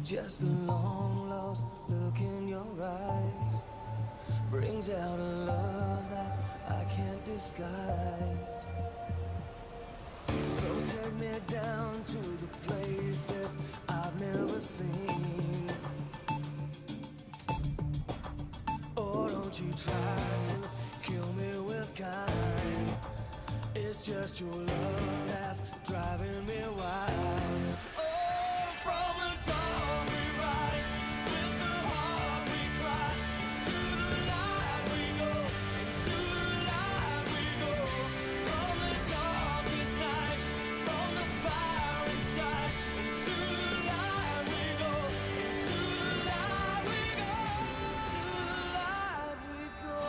Just a long lost look in your eyes brings out a love that I can't disguise. So take me down to the places I've never seen. Or don't you try to kill me with kind. It's just your love that's driving me wild. Oh, from the dawn we rise, with the heart we cry, to the light we go, into the light we go. From the darkest night, from the fire inside, into the light we go, into the light we go, to the light we go.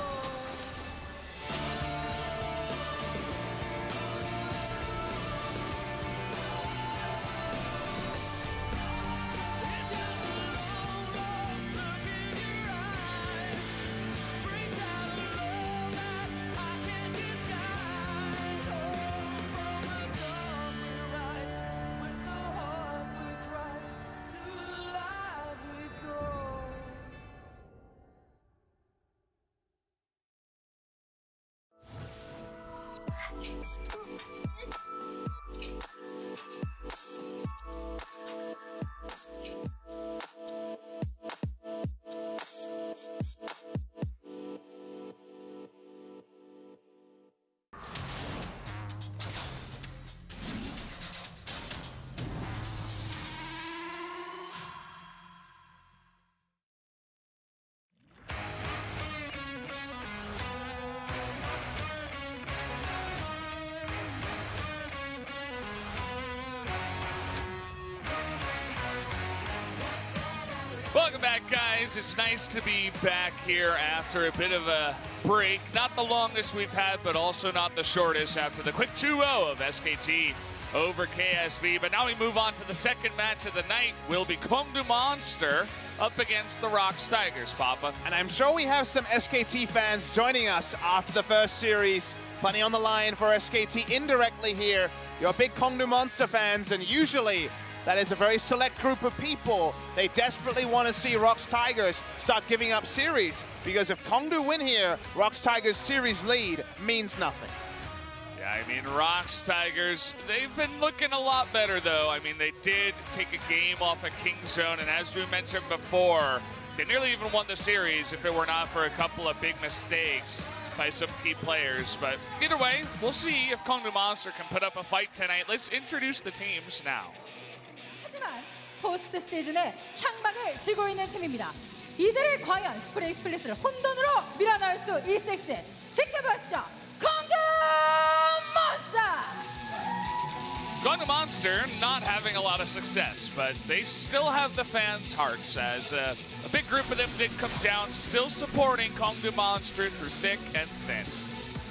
Welcome back, guys. It's nice to be back here after a bit of a break. Not the longest we've had, but also not the shortest after the quick 2-0 of SKT over KSV. But now we move on to the second match of the night. Will be KONGDOO Monster up against the ROX Tigers, Papa. And I'm sure we have some SKT fans joining us after the first series. Plenty on the line for SKT indirectly here. You're big KONGDOO Monster fans, and usually that is a very select group of people. They desperately want to see ROX Tigers start giving up series, because if KONGDOO win here, ROX Tigers series lead means nothing. Yeah, I mean, ROX Tigers, they've been looking a lot better, though. I mean, they did take a game off of KingZone, and as we mentioned before, they nearly even won the series if it were not for a couple of big mistakes by some key players. But either way, we'll see if KONGDOO Monster can put up a fight tonight. Let's introduce the teams now. 하지만 포스트 시즌에 향방을 쥐고 있는 팀입니다. 이들이 과연 스프링 스플릿을 혼돈으로 밀어넣을 수 있을지 지켜보시죠. KONGDOO Monster! KONGDOO Monster not having a lot of success, but they still have the fans' hearts, as a big group of them did come down, still supporting KONGDOO Monster through thick and thin.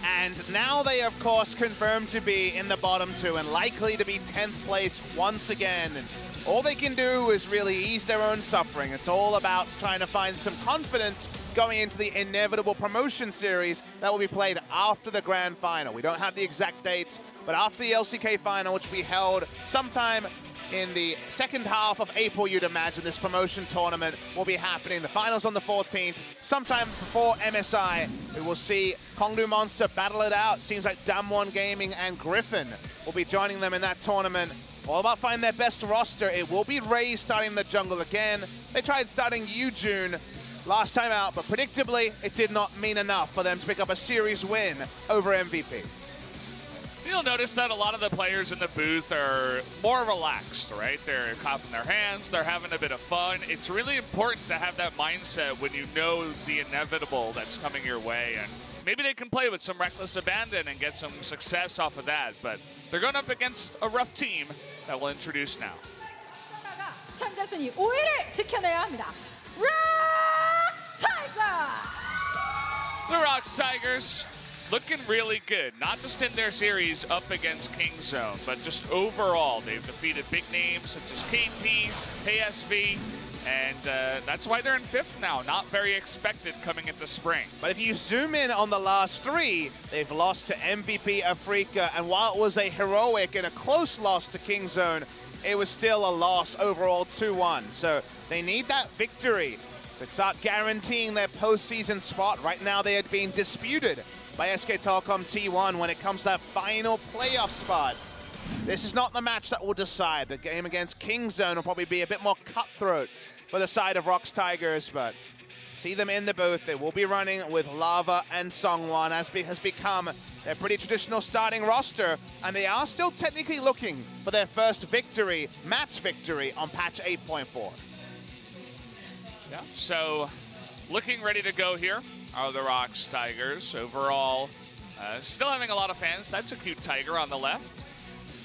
And now they, of course, confirmed to be in the bottom two and likely to be 10th place once again. And all they can do is really ease their own suffering. It's all about trying to find some confidence going into the inevitable promotion series that will be played after the grand final. We don't have the exact dates, but after the LCK final, which we held sometime in the second half of April, you'd imagine this promotion tournament will be happening. The finals on the 14th, sometime before MSI. We will see KONGDOO Monster battle it out. Seems like Damwon Gaming and Griffin will be joining them in that tournament. All about finding their best roster. It will be Raze starting the jungle again. They tried starting Yujun last time out, but predictably, it did not mean enough for them to pick up a series win over MVP. You'll notice that a lot of the players in the booth are more relaxed, right? They're clapping their hands, they're having a bit of fun. It's really important to have that mindset when you know the inevitable that's coming your way, and maybe they can play with some reckless abandon and get some success off of that, but they're going up against a rough team that we'll introduce now. 현재 순위 5위를 지켜내야 합니다. ROX Tigers! The ROX Tigers looking really good, not just in their series up against KingZone, but just overall. They've defeated big names such as KT, KSV, and that's why they're in 5th now. Not very expected coming into spring. But if you zoom in on the last 3, they've lost to MVP FLICKR, and while it was a heroic and a close loss to KingZone, it was still a loss overall 2-1. So they need that victory to start guaranteeing their postseason spot. Right now they had been disputed by SK Telecom T1 when it comes to that final playoff spot. This is not the match that will decide. The game against KONGDOO will probably be a bit more cutthroat for the side of ROX Tigers, but see them in the booth. They will be running with Lava and Songwon, as has become their pretty traditional starting roster, and they are still technically looking for their first victory, match victory, on patch 8.4. Yeah, so looking ready to go here are the ROX Tigers. Overall, still having a lot of fans. That's a cute tiger on the left.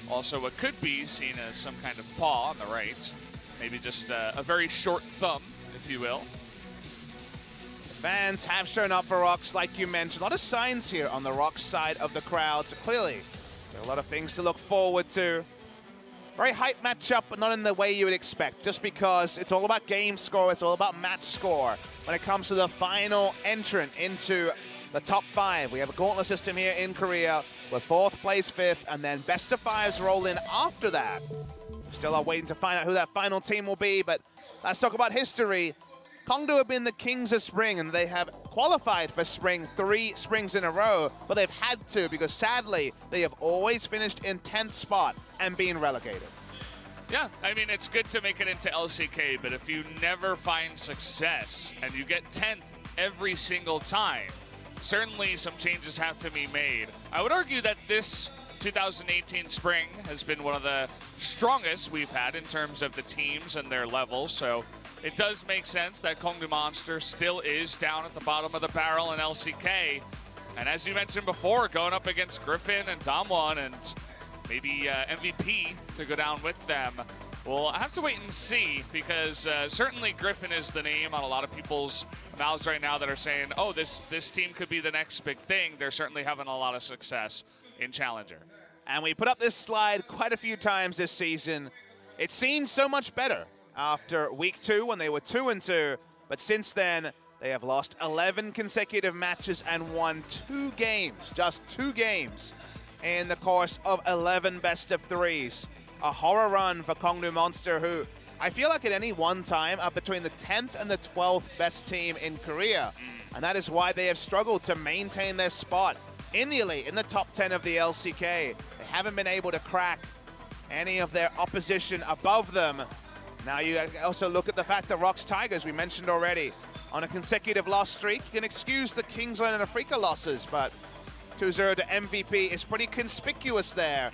Also, what could be seen as some kind of paw on the right. Maybe just a very short thumb, if you will. Fans have shown up for ROX, like you mentioned. A lot of signs here on the ROX side of the crowd. So clearly, there are a lot of things to look forward to. Very hype matchup, but not in the way you would expect. Just because it's all about game score, it's all about match score. When it comes to the final entrant into the top 5, we have a gauntlet system here in Korea with 4th place, 5th, and then best of 5s roll in after that. Still are waiting to find out who that final team will be, but let's talk about history. KONGDOO have been the kings of spring, and they have qualified for spring 3 springs in a row, but they've had to because sadly, they have always finished in 10th spot and been relegated. Yeah, I mean, it's good to make it into LCK, but if you never find success and you get 10th every single time, certainly some changes have to be made. I would argue that this 2018 spring has been one of the strongest we've had in terms of the teams and their levels, so it does make sense that KONGDOO Monster still is down at the bottom of the barrel in LCK. And as you mentioned before, going up against Griffin and Damwon and maybe MVP to go down with them. We'll have to wait and see, because certainly Griffin is the name on a lot of people's mouths right now that are saying, oh, this team could be the next big thing. They're certainly having a lot of success in Challenger. And we put up this slide quite a few times this season. It seemed so much better after week 2 when they were 2-2, but since then they have lost 11 consecutive matches and won 2 games, just 2 games in the course of 11 best of 3s. A horror run for KONGDOO Monster, who I feel like at any one time are between the 10th and the 12th best team in Korea, and that is why they have struggled to maintain their spot in the elite, in the top 10 of the LCK. They haven't been able to crack any of their opposition above them. Now you also look at the fact that ROX Tigers, we mentioned already, on a consecutive loss streak. You can excuse the Kingsland and Afrika losses, but 2-0 to MVP is pretty conspicuous there.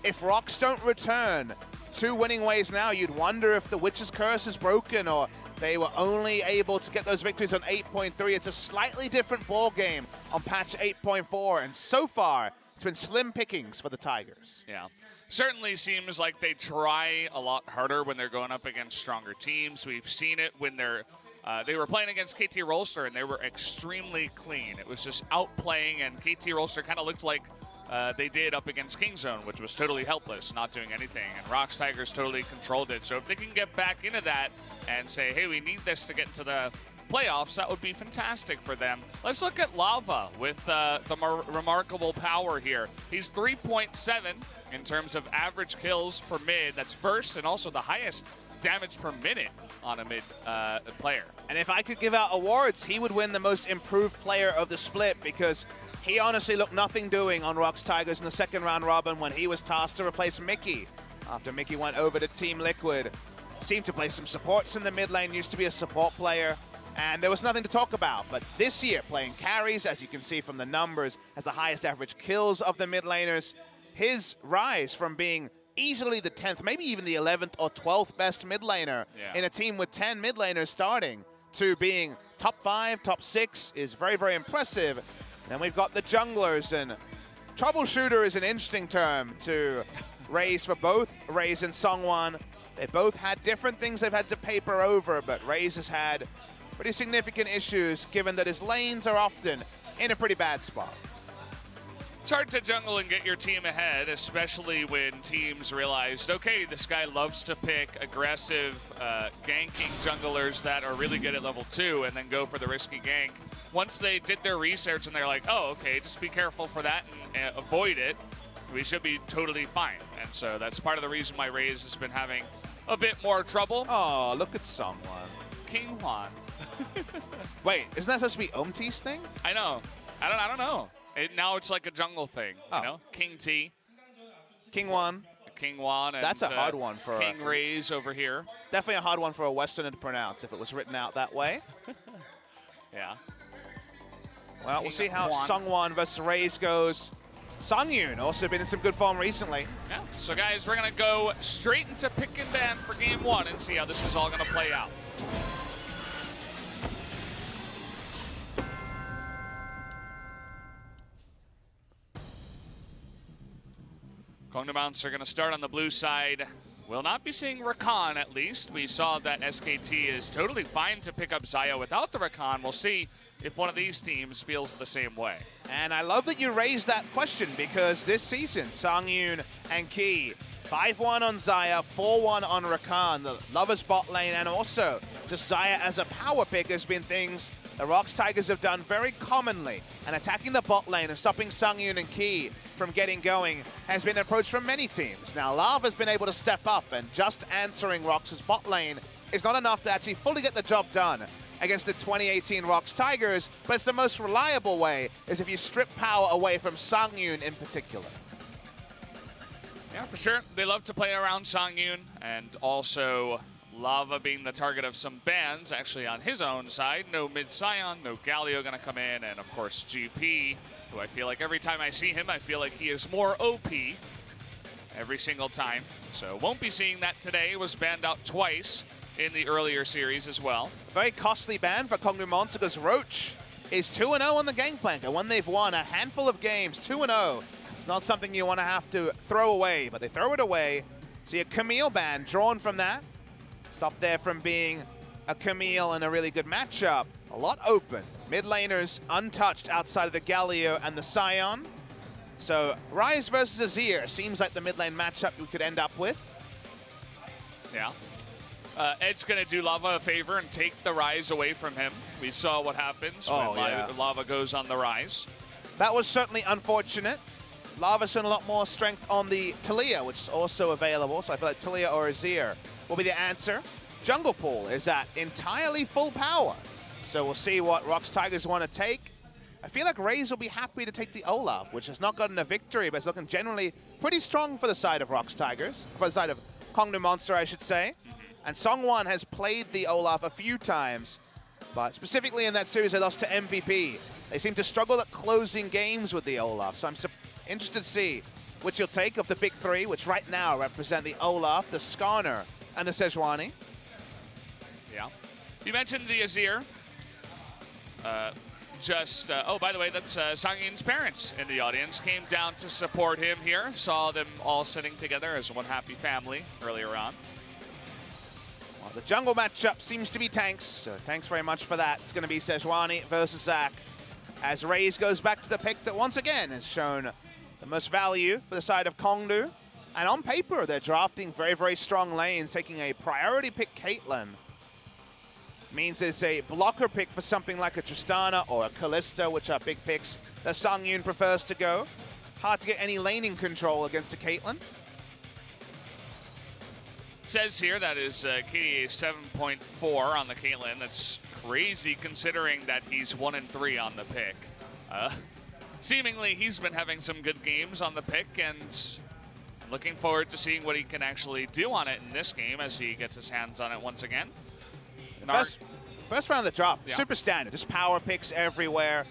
If ROX don't return 2 winning ways now, you'd wonder if the Witch's Curse is broken or they were only able to get those victories on 8.3. It's a slightly different ball game on patch 8.4, and so far, it's been slim pickings for the Tigers. Yeah. Certainly seems like they try a lot harder when they're going up against stronger teams. We've seen it when they were playing against KT Rolster, and they were extremely clean. It was just outplaying, and KT Rolster kind of looked like they did up against KingZone, which was totally helpless, not doing anything. And ROX Tigers totally controlled it. So if they can get back into that and say, hey, we need this to get into the playoffs, that would be fantastic for them. Let's look at Lava with the remarkable power here. He's 3.7 in terms of average kills per mid. That's first, and also the highest damage per minute on a mid player. And if I could give out awards, he would win the most improved player of the split, because he honestly looked nothing doing on ROX Tigers in the second round robin when he was tasked to replace Mickey after Mickey went over to Team Liquid. Seemed to play some supports in the mid lane, used to be a support player, and there was nothing to talk about. But this year, playing carries, as you can see from the numbers, has the highest average kills of the mid laners. His rise from being easily the 10th, maybe even the 11th or 12th best mid laner in a team with 10 mid laners starting to being top 5, top 6 is very, very impressive. Then we've got the junglers, and troubleshooter is an interesting term to raise for both Raze and Songwon. They both had different things they've had to paper over, but Raze has had pretty significant issues given that his lanes are often in a pretty bad spot. It's hard to jungle and get your team ahead, especially when teams realized, okay, this guy loves to pick aggressive ganking junglers that are really good at level 2 and then go for the risky gank. Once they did their research and they're like, oh, okay, just be careful for that and avoid it, we should be totally fine. And so that's part of the reason why Raze has been having a bit more trouble. Oh, look at someone. King Juan. Wait, isn't that supposed to be Omti's thing? I know. I don't know. Now it's like a jungle thing, Oh. you know? King T, King Juan. King Juan, and That's a hard one for King Raze over here. Definitely a hard one for a Westerner to pronounce if it was written out that way. Yeah. Well, we'll see how Juan. Sungwon versus Raze goes. Songyun also been in some good form recently. Yeah. So guys, we're gonna go straight into pick and ban for game one and see how this is all gonna play out. KONGDOO Mounts are going to start on the blue side. We'll not be seeing Rakan, at least. We saw that SKT is totally fine to pick up Xayah without the Rakan. We'll see if one of these teams feels the same way. And I love that you raised that question because this season, Songyun and Key, 5-1 on Xayah, 4-1 on Rakan, the Lovers bot lane, and also just Xayah as a power pick has been things the ROX Tigers have done very commonly. And attacking the bot lane and stopping Songyun and Key from getting going has been an approach from many teams. Now, Lava's been able to step up, and just answering ROX's bot lane is not enough to actually fully get the job done against the 2018 ROX Tigers, but it's the most reliable way is if you strip power away from Songyun in particular. Yeah, for sure. They love to play around Songyun, and also Lava being the target of some bans, actually on his own side. No mid-Sion, no Galio gonna come in, and of course GP, who I feel like every time I see him, I feel like he is more OP every single time. So won't be seeing that today. Was banned out twice in the earlier series as well. A very costly ban for KONGDOO Monster because Roach is 2-0 on the Gangplank, and when they've won a handful of games, 2-0, it's not something you want to have to throw away, but they throw it away. See a Camille ban drawn from that. Stop there from being a Camille in a really good matchup. A lot open. Mid laners untouched outside of the Galio and the Sion. So Ryze versus Azir seems like the mid lane matchup we could end up with. Yeah. Ed's going to do Lava a favor and take the Ryze away from him. We saw what happens when Lava goes on the Ryze. That was certainly unfortunate. Lava's shown a lot more strength on the Talia, which is also available. So I feel like Talia or Azir will be the answer. Jungle Pool is at entirely full power. So we'll see what ROX Tigers want to take. I feel like Raze will be happy to take the Olaf, which has not gotten a victory, but it's looking generally pretty strong for the side of ROX Tigers, for the side of KONGDOO Monster, I should say. And Songwon has played the Olaf a few times, but specifically in that series they lost to MVP. They seem to struggle at closing games with the Olaf, so I'm interested to see which you'll take of the big three, which right now represent the Olaf, the Skarner, and the Sejuani. Yeah. You mentioned the Azir. Oh, by the way, that's Songyun's parents in the audience. Came down to support him here. Saw them all sitting together as one happy family earlier on. Well, the jungle matchup seems to be tanks, so thanks very much for that. It's going to be Sejuani versus Zac, as Raze goes back to the pick that once again has shown the most value for the side of KONGDOO. And on paper, they're drafting very, very strong lanes, taking a priority pick Caitlyn. Means it's a blocker pick for something like a Tristana or a Kalista, which are big picks that Songyun prefers to go. Hard to get any laning control against a Caitlyn. It says here that is KDA 7.4 on the Caitlyn. That's crazy considering that he's 1-3 on the pick. Seemingly, he's been having some good games on the pick, and looking forward to seeing what he can actually do on it in this game as he gets his hands on it once again. First round of the draft, super standard, just power picks everywhere.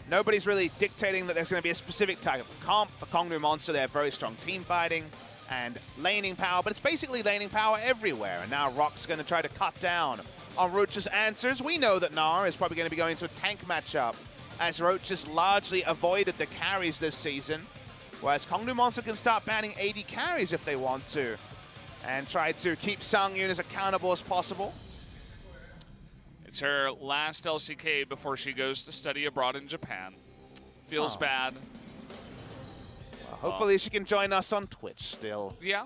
Nobody's really dictating that there's going to be a specific type of comp. For KONGDOO Monster, they have very strong team fighting and laning power, but it's basically laning power everywhere. And now ROX going to try to cut down on Roach's answers. We know that Gnar is probably going to be going to a tank matchup, as Roach has largely avoided the carries this season, whereas KONGDOO Monster can start banning AD carries if they want to, and try to keep Songyun as accountable as possible. It's her last LCK before she goes to study abroad in Japan. Feels bad. Well, hopefully she can join us on Twitch still. Yeah.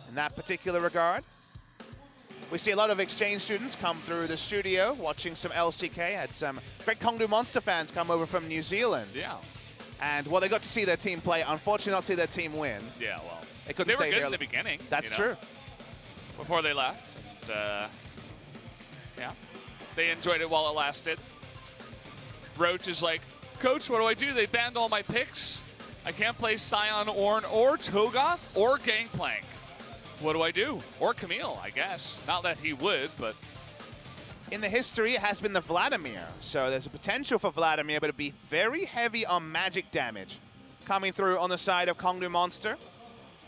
In that particular regard. We see a lot of exchange students come through the studio watching some LCK. Had some great KONGDOO Monster fans come over from New Zealand. Yeah. And, well, they got to see their team play. Unfortunately, not see their team win. Yeah, well, They couldn't were stay good there. in the beginning. That's you know, true. Before they left. And, yeah, they enjoyed it while it lasted. Roach is like, Coach, what do I do? They banned all my picks. I can't play Sion, Ornn, or Cho'Gath, or Gangplank. What do I do? Or Camille, I guess. Not that he would, but... In the history, it has been the Vladimir. So there's a potential for Vladimir, but it'd be very heavy on magic damage coming through on the side of KONGDOO Monster.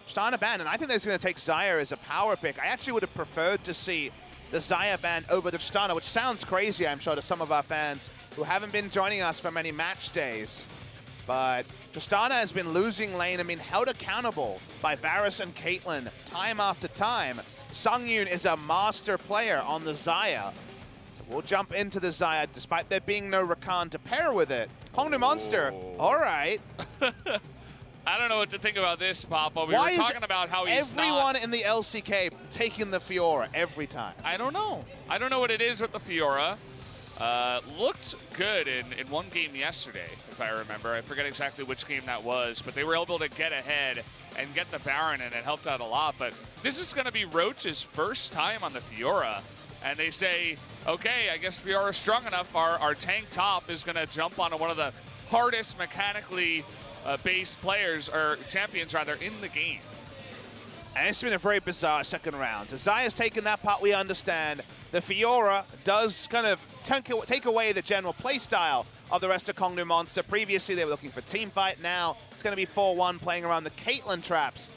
Tristana ban, and I think they're going to take Xayah as a power pick. I actually would have preferred to see the Xayah ban over the Tristana, which sounds crazy, I'm sure, to some of our fans who haven't been joining us for many match days. But Tristana has been losing lane and been held accountable by Varus and Caitlyn time after time. Sungyun is a master player on the Xayah. So we'll jump into the Xayah, despite there being no Rakan to pair with it. KONGDOO Monster, all right. I don't know what to think about this, Papa. We Why were talking about how he's everyone in the LCK taking the Fiora every time? I don't know. I don't know what it is with the Fiora. Looked good in one game yesterday, if I remember. I forget exactly which game that was, but they were able to get ahead and get the Baron, and it helped out a lot. But this is going to be Roach's first time on the Fiora, and they say, okay, I guess Fiora's strong enough. Our tank top is going to jump onto one of the hardest mechanically based players, or champions rather, in the game. And it's been a very bizarre second round. So Xayah's taken that part, we understand. The Fiora does kind of take away the general playstyle of the rest of KONGDOO Monster. Previously, they were looking for team fight. Now it's going to be 4-1, playing around the Caitlyn traps.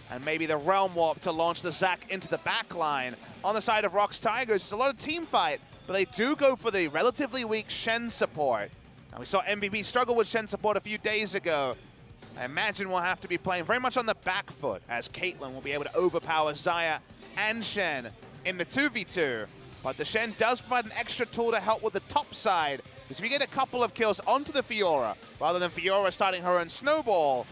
And maybe the Realm Warp to launch the Zac into the back line. On the side of ROX Tigers, it's a lot of team fight, but they do go for the relatively weak Shen support. And we saw MVP struggle with Shen support a few days ago. I imagine we'll have to be playing very much on the back foot, as Caitlyn will be able to overpower Xayah and Shen in the 2v2. But the Shen does provide an extra tool to help with the top side, because if you get a couple of kills onto the Fiora, rather than Fiora starting her own snowball,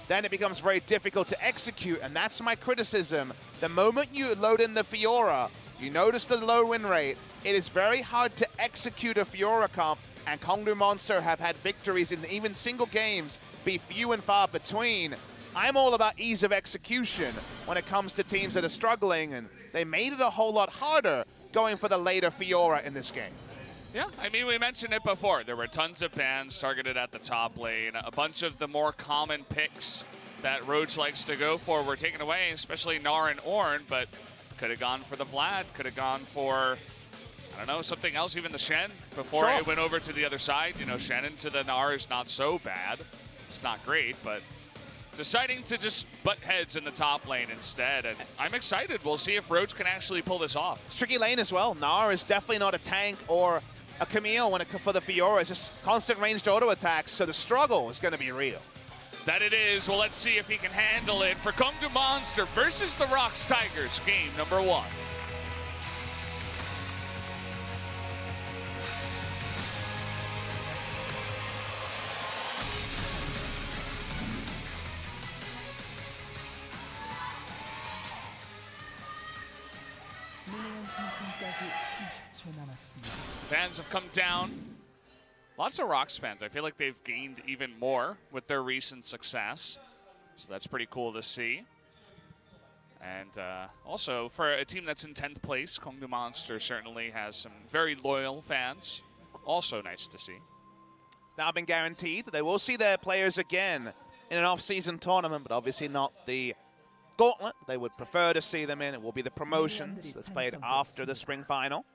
then it becomes very difficult to execute, and that's my criticism. The moment you load in the Fiora, you notice the low win rate. It is very hard to execute a Fiora comp, and KONGDOO Monster have had victories in even single games be few and far between. I'm all about ease of execution when it comes to teams that are struggling, and they made it a whole lot harder going for the later Fiora in this game. Yeah, I mean, we mentioned it before. There were tons of bans targeted at the top lane. A bunch of the more common picks that Roach likes to go for were taken away, especially Gnar and Ornn, but could have gone for the Vlad, could have gone for, I don't know, something else, even the Shen, before it went over to the other side. You know, Shen into the Gnar is not so bad. It's not great, but deciding to just butt heads in the top lane instead, and I'm excited. We'll see if Roach can actually pull this off. It's a tricky lane as well. Gnar is definitely not a tank or a Camille for the Fiora. It's just constant ranged auto attacks, so the struggle is going to be real. That it is. Well, let's see if he can handle it for KONGDOO Monster versus the ROX Tigers, game number 1. Fans have come down. Lots of ROX fans. I feel like they've gained even more with their recent success. So that's pretty cool to see. And also, for a team that's in 10th place, KONGDOO Monster certainly has some very loyal fans. Also nice to see. It's now been guaranteed that they will see their players again in an off-season tournament, but obviously not the gauntlet they would prefer to see them in. It will be the promotions that's played after the spring final.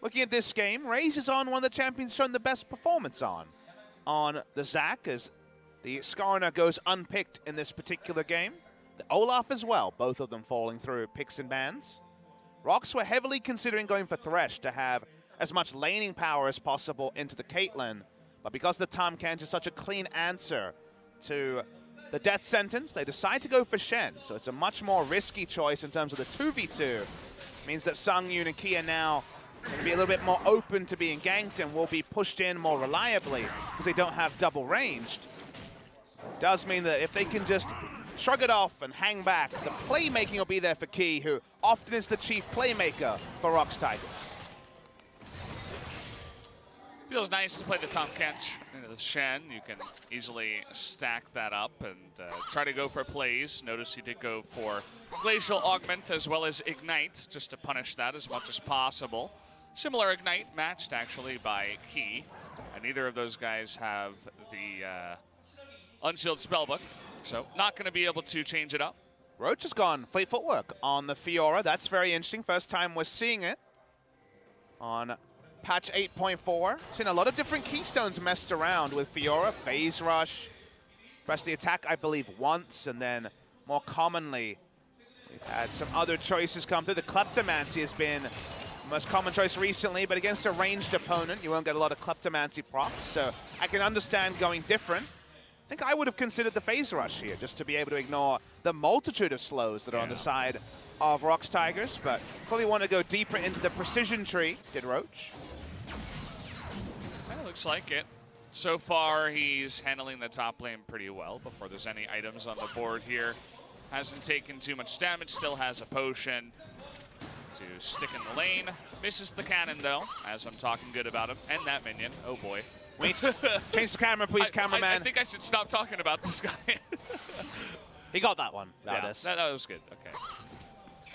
Looking at this game, Raze is on one of the champions shown the best performance on the Zac, as the Skarner goes unpicked in this particular game. The Olaf as well, both of them falling through picks and bans. ROX were heavily considering going for Thresh to have as much laning power as possible into the Caitlyn, but because the Tahm Kench is such a clean answer to the death sentence, they decide to go for Shen. So it's a much more risky choice in terms of the 2v2. It means that Sungyun and Kia now going to be a little bit more open to being ganked and will be pushed in more reliably because they don't have double ranged. It does mean that if they can just shrug it off and hang back, the playmaking will be there for Key, who often is the chief playmaker for ROX Tigers. Feels nice to play the Tom Catch into the Shen. You can easily stack that up and try to go for plays. Notice he did go for Glacial Augment as well as Ignite, just to punish that as much as possible. Similar Ignite matched actually by Key, and neither of those guys have the Unsealed Spellbook, so not going to be able to change it up. Roach has gone fleet footwork on the Fiora. That's very interesting. First time we're seeing it on patch 8.4. Seen a lot of different keystones messed around with Fiora. Phase Rush. Press the attack, I believe, once, and then more commonly, we've had some other choices come through. The Kleptomancy has been the most common choice recently, but against a ranged opponent, you won't get a lot of Kleptomancy procs, so I can understand going different. I think I would have considered the Phase Rush here, just to be able to ignore the multitude of slows that are on the side of ROX Tigers, but clearly want to go deeper into the precision tree, did Roach. Looks like it. So far, he's handling the top lane pretty well before there's any items on the board here. Hasn't taken too much damage, still has a potion to stick in the lane. Misses the cannon, though, as I'm talking good about him. And that minion. Oh, boy. Wait, change the camera, please, cameraman. I think I should stop talking about this guy. He got that one. That was good. Okay.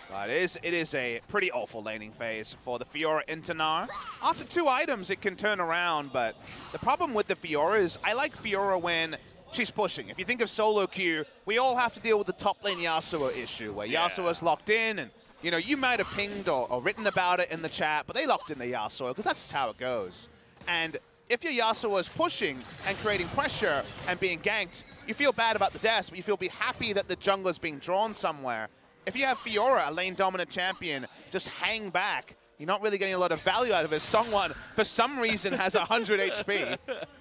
It is a pretty awful laning phase for the Fiora into Gnar. After 2 items, it can turn around, but the problem with the Fiora is I like Fiora when she's pushing. If you think of solo queue, we all have to deal with the top lane Yasuo issue, where Yasuo's locked in, and you know, you might have pinged or written about it in the chat, but they locked in the Yasuo, because that's just how it goes. And if your Yasuo is pushing and creating pressure and being ganked, you feel bad about the deaths, but you feel happy that the jungler's being drawn somewhere. If you have Fiora, a lane-dominant champion, just hang back, you're not really getting a lot of value out of it. Someone, for some reason, has 100 HP.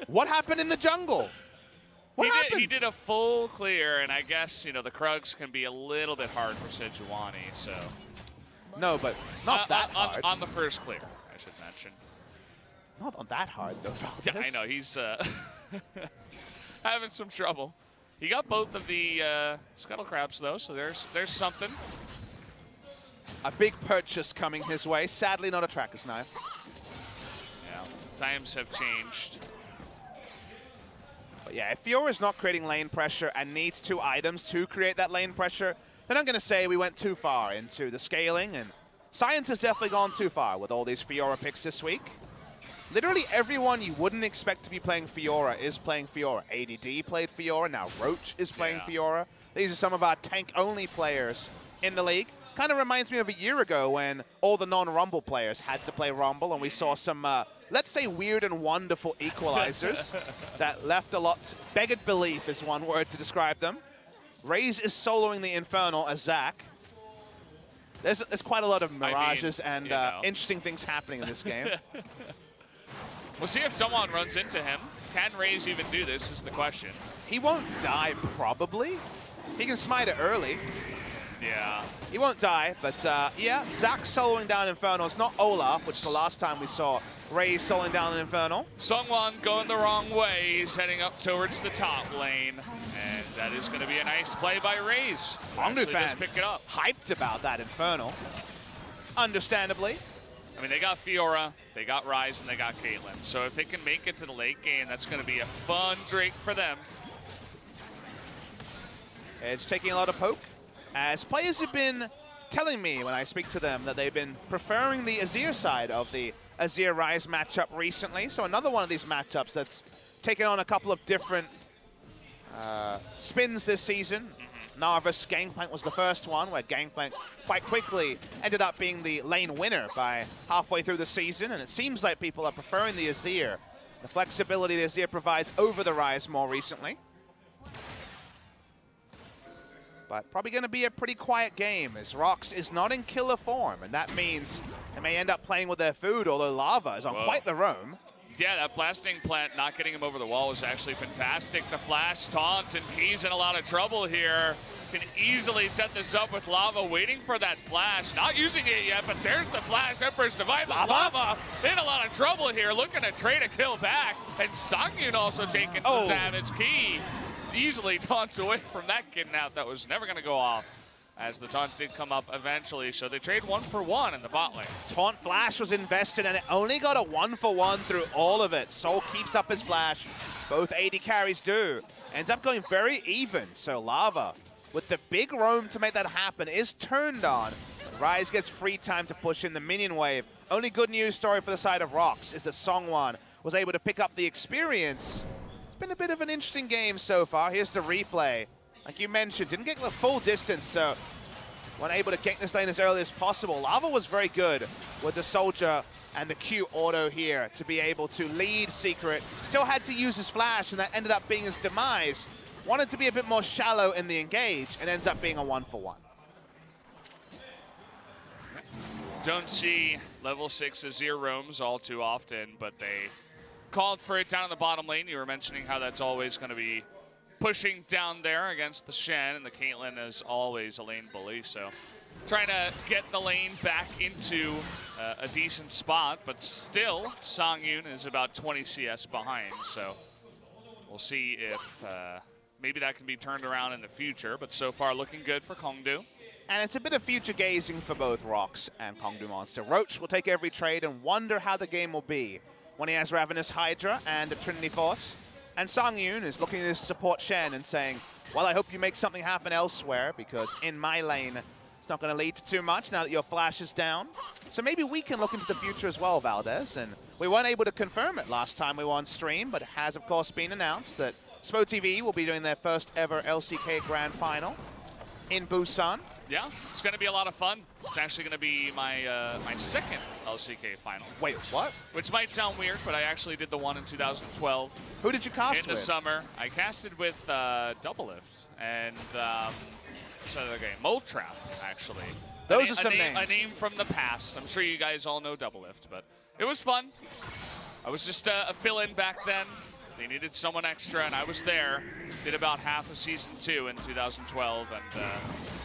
What happened in the jungle? What happened? He did a full clear, and I guess, you know, the Krugs can be a little bit hard for Sejuani, so... No, but not that hard. On the first clear, I should mention. Not on that hard, though, Valdez. Yeah, I know. He's having some trouble. He got both of the Scuttle Crabs, though, so there's something. A big purchase coming his way. Sadly, not a Tracker's Knife. Yeah, times have changed. But yeah, if Fiora's not creating lane pressure and needs 2 items to create that lane pressure, then I'm going to say we went too far into the scaling, and Science has definitely gone too far with all these Fiora picks this week. Literally everyone you wouldn't expect to be playing Fiora is playing Fiora. ADD played Fiora, now Roach is playing Fiora. These are some of our tank-only players in the league. Kind of reminds me of a year ago when all the non-Rumble players had to play Rumble, and we saw some, let's say, weird and wonderful equalizers that left a lot. Begged belief is one word to describe them. Raze is soloing the Infernal as Zac. There's quite a lot of mirages and interesting things happening in this game. We'll see if someone runs into him. Can Raze even do this is the question. He won't die, probably. He can smite it early. Yeah. He won't die, but yeah, Zac soloing down Infernal. It's not Olaf, which the last time we saw Raze soloing down an Infernal. Sungwon going the wrong way. He's heading up towards the top lane. And that is going to be a nice play by Raze. KONGDOO fans pick it up. Hyped about that Infernal. Understandably. I mean, they got Fiora, they got Ryze, and they got Caitlyn. So if they can make it to the late game, that's going to be a fun Drake for them. It's taking a lot of poke, as players have been telling me when I speak to them that they've been preferring the Azir side of the Azir-Ryze matchup recently. So another one of these matchups that's taken on a couple of different spins this season. Gnar vs Gangplank was the first one, where Gangplank quite quickly ended up being the lane winner by halfway through the season, and it seems like people are preferring the Azir. The flexibility the Azir provides over the Ryze more recently. But probably going to be a pretty quiet game, as ROX is not in killer form, and that means they may end up playing with their food, although Lava is on quite the roam. Yeah, that blasting plant not getting him over the wall was actually fantastic. The flash taunt, and he's in a lot of trouble here. Can easily set this up with Lava waiting for that flash. Not using it yet, but there's the flash. Emperor's Divide. Lava in a lot of trouble here, looking to trade a kill back. And Songyun also taking some damage. Key easily taunts away from that kidnap that was never going to go off. as the taunt did come up eventually, so they trade 1 for 1 in the bot lane. Taunt flash was invested, and it only got a 1 for 1 through all of it. Soul keeps up his flash. Both AD carries do. Ends up going very even, so Lava, with the big roam to make that happen, is turned on. Rise gets free time to push in the minion wave. Only good news story for the side of ROX is that Songwon was able to pick up the experience. It's been a bit of an interesting game so far. Here's the replay. Like you mentioned, didn't get the full distance, so weren't able to gank this lane as early as possible. Lava was very good with the Soldier and the Q auto here to be able to lead Secret. Still had to use his flash, and that ended up being his demise. Wanted to be a bit more shallow in the engage, and ends up being a 1 for 1. Don't see level 6 Azir roams all too often, but they called for it down in the bottom lane. You were mentioning how that's always going to be pushing down there against the Shen, and the Caitlyn is always a lane bully, so trying to get the lane back into a decent spot, but still Songyun is about 20 CS behind, so we'll see if maybe that can be turned around in the future, but so far looking good for KONGDOO. And it's a bit of future gazing for both ROX and KONGDOO Monster. Roach will take every trade and wonder how the game will be when he has Ravenous Hydra and a Trinity Force. And Songyun is looking at his support Shen and saying, well, I hope you make something happen elsewhere, because in my lane, it's not going to lead to too much now that your flash is down. So maybe we can look into the future as well, Valdez. And we weren't able to confirm it last time we were on stream, but it has, of course, been announced that SpoTV will be doing their first ever LCK Grand Final in Busan. Yeah, it's going to be a lot of fun. It's actually going to be my my second LCK final. Wait, what? Which might sound weird, but I actually did the one in 2012. Who did you cast in the summer? I casted with Doublelift and what's that other game? Mold Trap, actually. Those are some names. A name from the past. I'm sure you guys all know Doublelift, but it was fun. I was just a fill-in back then. They needed someone extra, and I was there. Did about half of Season 2 in 2012, and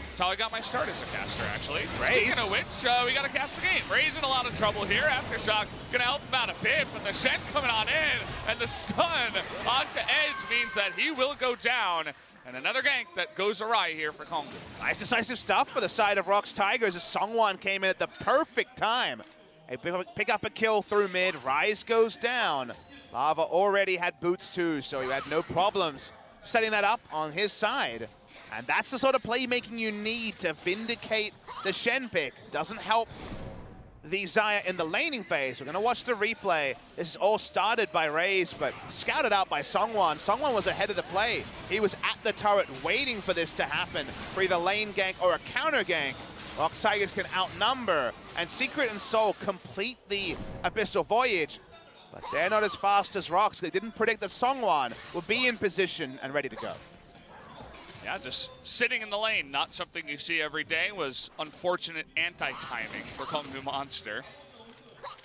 that's how I got my start as a caster, actually. Raze. Speaking of which, we got to cast the game. Raze in a lot of trouble here. Aftershock gonna help him out a bit, but the Shen coming on in, and the stun onto Edge means that he will go down. And another gank that goes awry here for KONGDOO. Nice decisive stuff for the side of ROX Tigers as Songwon came in at the perfect time. They pick up a kill through mid. Rise goes down. Lava already had boots too, so he had no problems setting that up on his side. And that's the sort of playmaking you need to vindicate the Shen pick. Doesn't help the Xayah in the laning phase. We're going to watch the replay. This is all started by Raze, but scouted out by Songwon. Songwon was ahead of the play. He was at the turret waiting for this to happen, for either lane gank or a counter gank. ROX Tigers can outnumber, and Secret and Soul complete the Abyssal Voyage. But they're not as fast as ROX. They didn't predict that Songwon would be in position and ready to go. Yeah, just sitting in the lane, not something you see every day, was unfortunate anti-timing for KONGDOO Monster.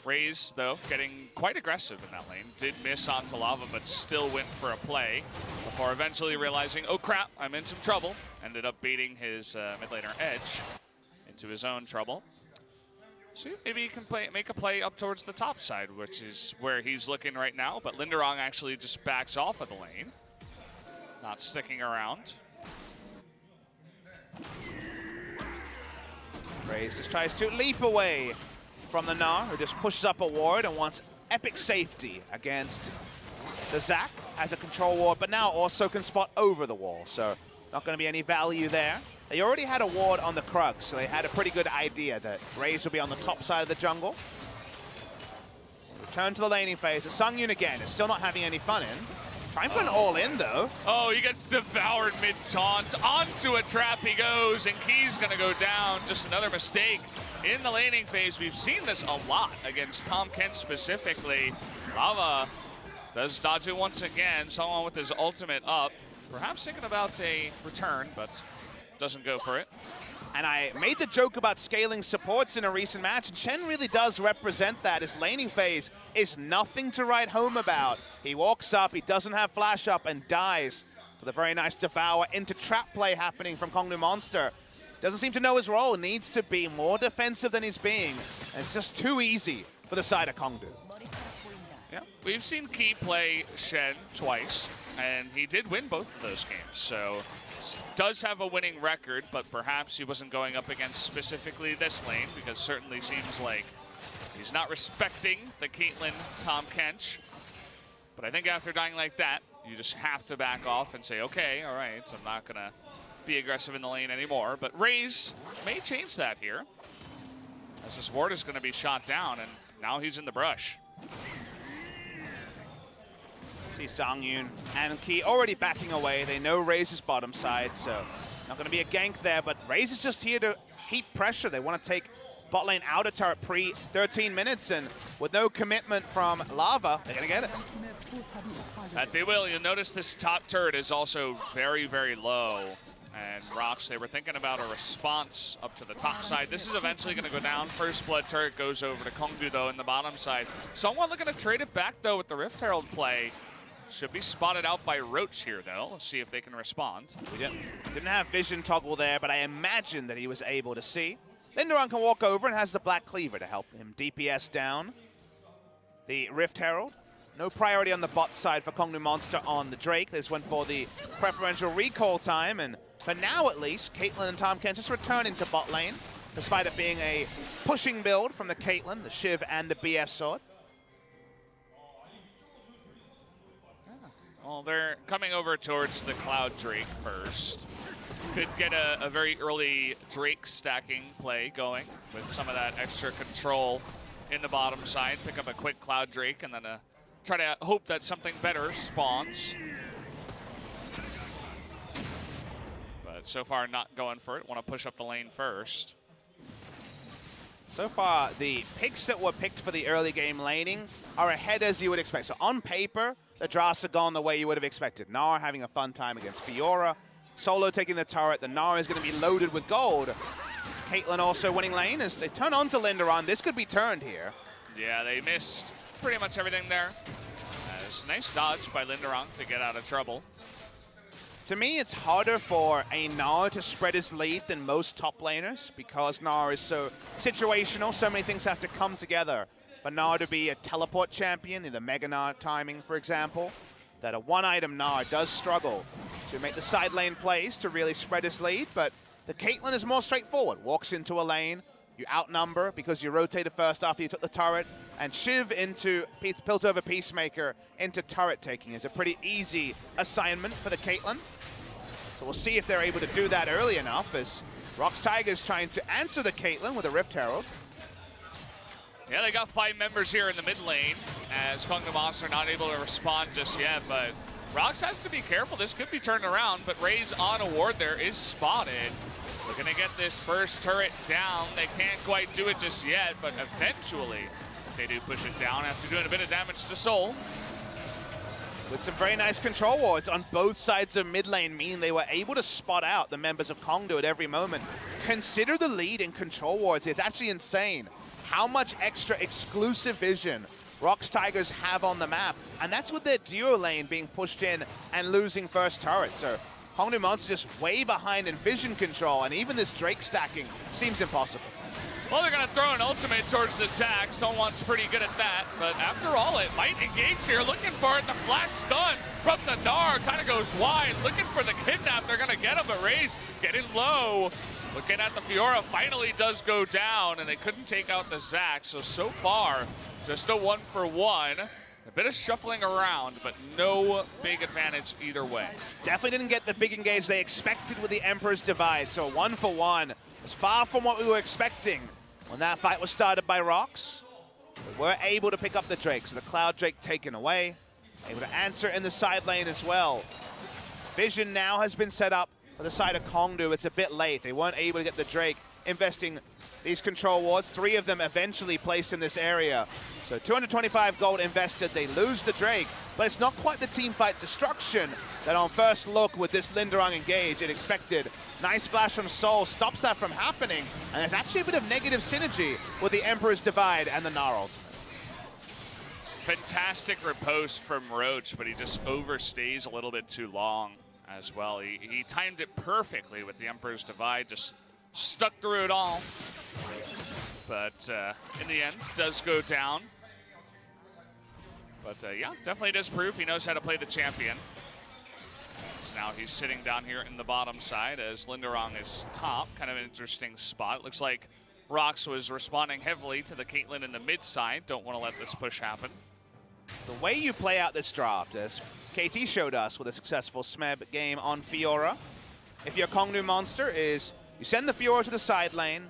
Raze, though, getting quite aggressive in that lane. Did miss onto Lava, but still went for a play before eventually realizing, oh crap, I'm in some trouble. Ended up baiting his mid laner Edge into his own trouble. See, maybe he can make a play up towards the top side, which is where he's looking right now. But Linderong actually just backs off of the lane, not sticking around. Raze just tries to leap away from the Gnar, who just pushes up a ward and wants epic safety against the Zac as a control ward, but now also can spot over the wall, so not going to be any value there. They already had a ward on the Krug, so they had a pretty good idea that Raze would be on the top side of the jungle. Return to the laning phase. Songyun again is still not having any fun in. Trying for an all-in, though. Oh, he gets devoured mid-taunt. Onto a trap he goes, and Key's going to go down. Just another mistake in the laning phase. We've seen this a lot against Tom Kent specifically. Lava does dodge it once again. Someone with his ultimate up. Perhaps thinking about a return, but doesn't go for it. And I made the joke about scaling supports in a recent match, and Shen really does represent that. His laning phase is nothing to write home about. He walks up, he doesn't have flash up, and dies. With a very nice devour into trap play happening from KONGDOO Monster. Doesn't seem to know his role, needs to be more defensive than he's being. And it's just too easy for the side of KONGDOO. Yeah, we've seen Key play Shen twice, and he did win both of those games. So does have a winning record, but perhaps he wasn't going up against specifically this lane, because certainly seems like he's not respecting the Caitlyn Tahm Kench. But I think after dying like that, you just have to back off and say, okay, all right, I'm not going to be aggressive in the lane anymore. But Raze may change that here, as this ward is going to be shot down, and now he's in the brush. See Sangyun and Key already backing away. They know Raze's bottom side, so not going to be a gank there, but Raze is just here to heap pressure. They want to take bot lane out of turret pre 13 minutes, and with no commitment from Lava, they're going to get it. That they will. You'll notice this top turret is also very, very low. And ROX, they were thinking about a response up to the top side. This is eventually going to go down. First blood turret goes over to KONGDOO, though, in the bottom side. Someone looking to trade it back, though, with the Rift Herald play. Should be spotted out by ROX here, though. Let's see if they can respond. We didn't have vision toggle there, but I imagine that he was able to see. Linderon can walk over and has the Black Cleaver to help him DPS down the Rift Herald. No priority on the bot side for KONGDOO Monster on the Drake. This went for the preferential recall time, and for now at least, Caitlyn and Tahm Kench just returning to bot lane, despite it being a pushing build from the Caitlyn, the Shiv, and the BF sword. Well, they're coming over towards the Cloud Drake first. Could get a very early Drake stacking play going with some of that extra control in the bottom side. Pick up a quick Cloud Drake and then try to hope that something better spawns. But so far not going for it. Want to push up the lane first. So far, the picks that were picked for the early game laning are ahead as you would expect. So on paper, the drafts are gone the way you would have expected. Nara having a fun time against Fiora. Solo taking the turret. The Nara is going to be loaded with gold. Caitlyn also winning lane as they turn on to Linderon. This could be turned here. Yeah, they missed pretty much everything there. Nice dodge by Linderon to get out of trouble. To me, it's harder for a Nara to spread his lead than most top laners because Nara is so situational. So many things have to come together for Nara to be a teleport champion in the Mega Nara timing, for example. That a one-item Nara does struggle to make the side lane plays to really spread his lead, but the Caitlyn is more straightforward. Walks into a lane, you outnumber because you rotated first after you took the turret, and Shiv into Piltover Peacemaker into turret taking is a pretty easy assignment for the Caitlyn. So we'll see if they're able to do that early enough as ROX Tigers trying to answer the Caitlyn with a Rift Herald. Yeah, they got 5 members here in the mid lane as KONGDOO Monster not able to respond just yet, but ROX has to be careful. This could be turned around, but Raze on a ward there is spotted. Looking to get this first turret down. They can't quite do it just yet, but eventually they do push it down after doing a bit of damage to Soul. With some very nice control wards on both sides of mid lane, meaning they were able to spot out the members of KONGDOO at every moment. Consider the lead in control wards. It's actually insane how much extra exclusive vision ROX Tigers have on the map. And that's with their duo lane being pushed in and losing first turret. So KONGDOO Monster just way behind in vision control, and even this Drake stacking seems impossible. Well, they're going to throw an ultimate towards the Zac. Someone's pretty good at that. But after all, it might engage here. Looking for it. The flash stun from the Gnar kind of goes wide. Looking for the kidnap. They're going to get him. But Raze getting low. Looking at the Fiora. Finally does go down. And they couldn't take out the Zac. So far, just a 1-for-1. A bit of shuffling around, but no big advantage either way. Definitely didn't get the big engage they expected with the Emperor's Divide. So 1-for-1 was far from what we were expecting when that fight was started by ROX. We were able to pick up the Drake, so the Cloud Drake taken away. Able to answer in the side lane as well. Vision now has been set up for the side of KONGDOO. It's a bit late. They weren't able to get the Drake, investing these control wards. 3 of them eventually placed in this area. So 225 gold invested. They lose the Drake, but it's not quite the team fight destruction that on first look with this Linderon engage it expected. Nice flash from Soul stops that from happening, and there's actually a bit of negative synergy with the Emperor's Divide and the Gnar ultimate. Fantastic riposte from ROX, but he just overstays a little bit too long as well. He timed it perfectly with the Emperor's Divide, just stuck through it all. But in the end, does go down. But yeah, definitely does prove he knows how to play the champion. So now he's sitting down here in the bottom side as Linderong is top. Kind of an interesting spot. Looks like ROX was responding heavily to the Caitlyn in the mid side. Don't want to let this push happen. The way you play out this draft, as KT showed us with a successful SMEB game on Fiora, if you're KONGDOO Monster, is you send the Fiora to the side lane,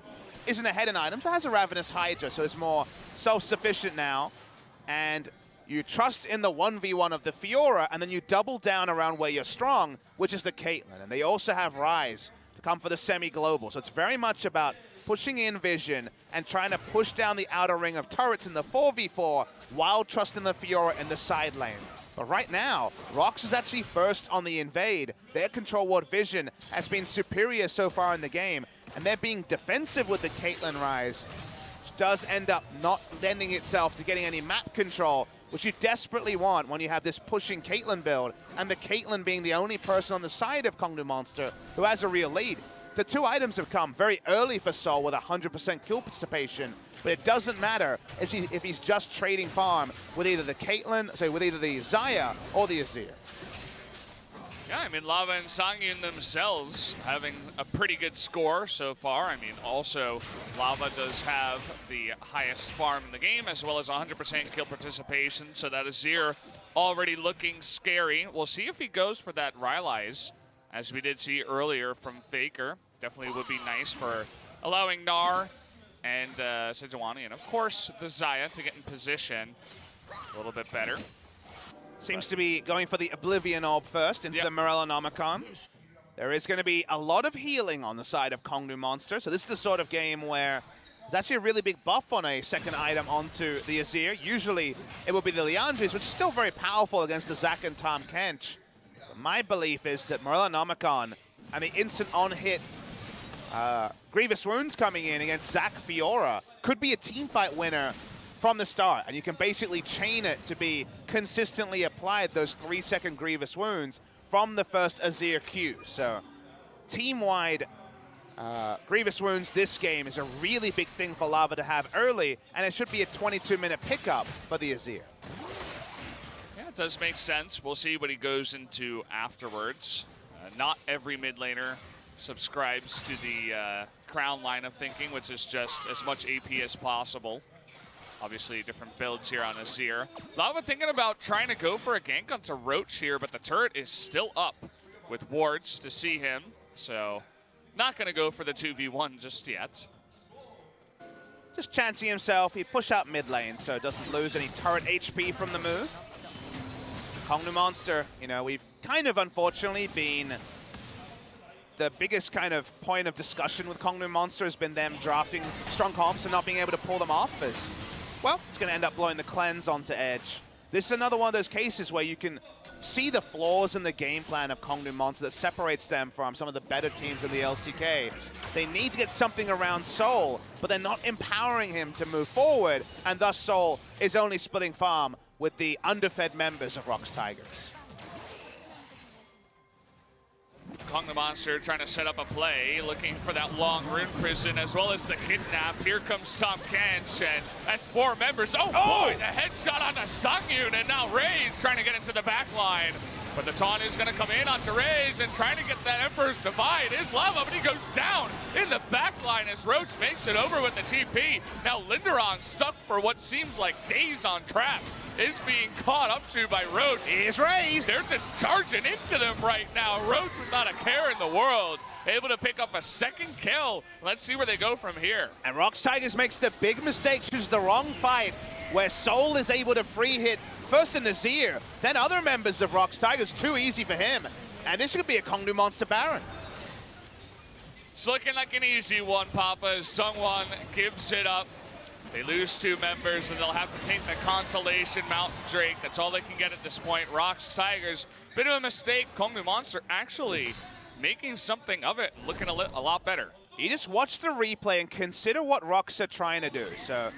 isn't ahead in items, but has a Ravenous Hydra, so it's more self-sufficient now. And you trust in the 1v1 of the Fiora, and then you double down around where you're strong, which is the Caitlyn. And they also have Ryze to come for the semi-global. So it's very much about pushing in vision and trying to push down the outer ring of turrets in the 4v4 while trusting the Fiora in the side lane. But right now, ROX is actually first on the invade. Their control ward vision has been superior so far in the game, and they're being defensive with the Caitlyn Ryze, which does end up not lending itself to getting any map control, which you desperately want when you have this pushing Caitlyn build, and the Caitlyn being the only person on the side of KONGDOO Monster who has a real lead. The two items have come very early for Sol with 100% kill participation, but it doesn't matter if he's just trading farm with either the Caitlyn, with either the Xayah or the Azir. Yeah, I mean, Lava and Sangyun themselves having a pretty good score so far. I mean, also, Lava does have the highest farm in the game, as well as 100% kill participation, so that Azir already looking scary. We'll see if he goes for that Rylai's, as we did see earlier from FLICKR. Definitely would be nice for allowing Gnar and Sejuani, and of course, the Xayah to get in position a little bit better. Seems to be going for the Oblivion Orb first into the Morellonomicon. There is going to be a lot of healing on the side of KONGDOO Monster, so this is the sort of game where there's actually a really big buff on a second item onto the Azir. Usually it would be the Liandry's, which is still very powerful against the Zac and Tahm Kench. But my belief is that Morellonomicon and the instant on-hit Grievous Wounds coming in against Zac Fiora could be a teamfight winner from the start, and you can basically chain it to be consistently applied, those 3-second Grievous Wounds from the first Azir Q. So team-wide Grievous Wounds this game is a really big thing for Lava to have early, and it should be a 22-minute pickup for the Azir. Yeah, it does make sense. We'll see what he goes into afterwards. Not every mid laner subscribes to the Crown line of thinking, which is just as much AP as possible. Obviously, different builds here on Azir. Lava thinking about trying to go for a gank onto Roach here, but the turret is still up with wards to see him. So, not going to go for the 2v1 just yet. Just chancing himself. He push out mid lane, so doesn't lose any turret HP from the move. KONGDOO Monster, you know, we've kind of unfortunately been the biggest kind of point of discussion with KONGDOO Monster has been them drafting strong comps and not being able to pull them off, as well, it's going to end up blowing the cleanse onto Edge. This is another one of those cases where you can see the flaws in the game plan of KONGDOO Monster that separates them from some of the better teams in the LCK. They need to get something around Sol, but they're not empowering him to move forward, and thus Sol is only splitting farm with the underfed members of ROX Tigers. KONGDOO Monster trying to set up a play, looking for that long rune prison as well as the kidnap. Here comes Tahm Kench, and that's 4 members. Oh boy, the headshot onto Sangyun, and now Raze trying to get into the back line. But the taunt is going to come in onto Raze and trying to get that Emperor's Divide. Is Lava, but he goes down in the back line as Roach makes it over with the TP. Now Linderong, stuck for what seems like days on trap, is being caught up to by Roach. Here's Raze. They're just charging into them right now. Roach with not a care in the world, able to pick up a second kill. Let's see where they go from here. And ROX Tigers makes the big mistake, chooses the wrong fight, where Sol is able to free hit first in Azir, then other members of ROX Tigers. Too easy for him. And this could be a KONGDOO Monster Baron. It's looking like an easy one, Papa, as Sungwon gives it up. They lose 2 members, and they'll have to take the Consolation Mountain Drake. That's all they can get at this point. ROX Tigers, bit of a mistake. KONGDOO Monster actually making something of it, looking a lot better. You just watch the replay and consider what ROX are trying to do. So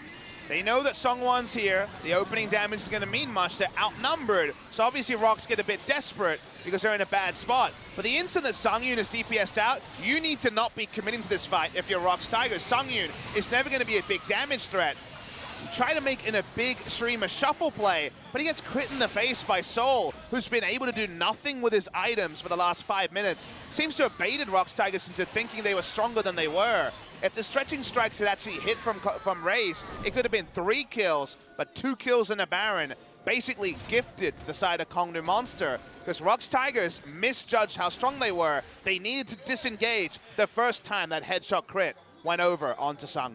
they know that Sungwon's here. The opening damage is going to mean much. They're outnumbered. So obviously ROX get a bit desperate because they're in a bad spot. But the instant that Sangyun is DPS'd out, you need to not be committing to this fight if you're ROX Tigers. Sangyun is never going to be a big damage threat. try to make in a big streamer shuffle play, but he gets crit in the face by Soul, who's been able to do nothing with his items for the last 5 minutes. Seems to have baited ROX Tigers into thinking they were stronger than they were. If the stretching strikes had actually hit from Raze, it could have been 3 kills, but 2 kills in a Baron, basically gifted to the side of KONGDOO Monster, because ROX Tigers misjudged how strong they were. They needed to disengage the first time that headshot crit went over onto Sangyu.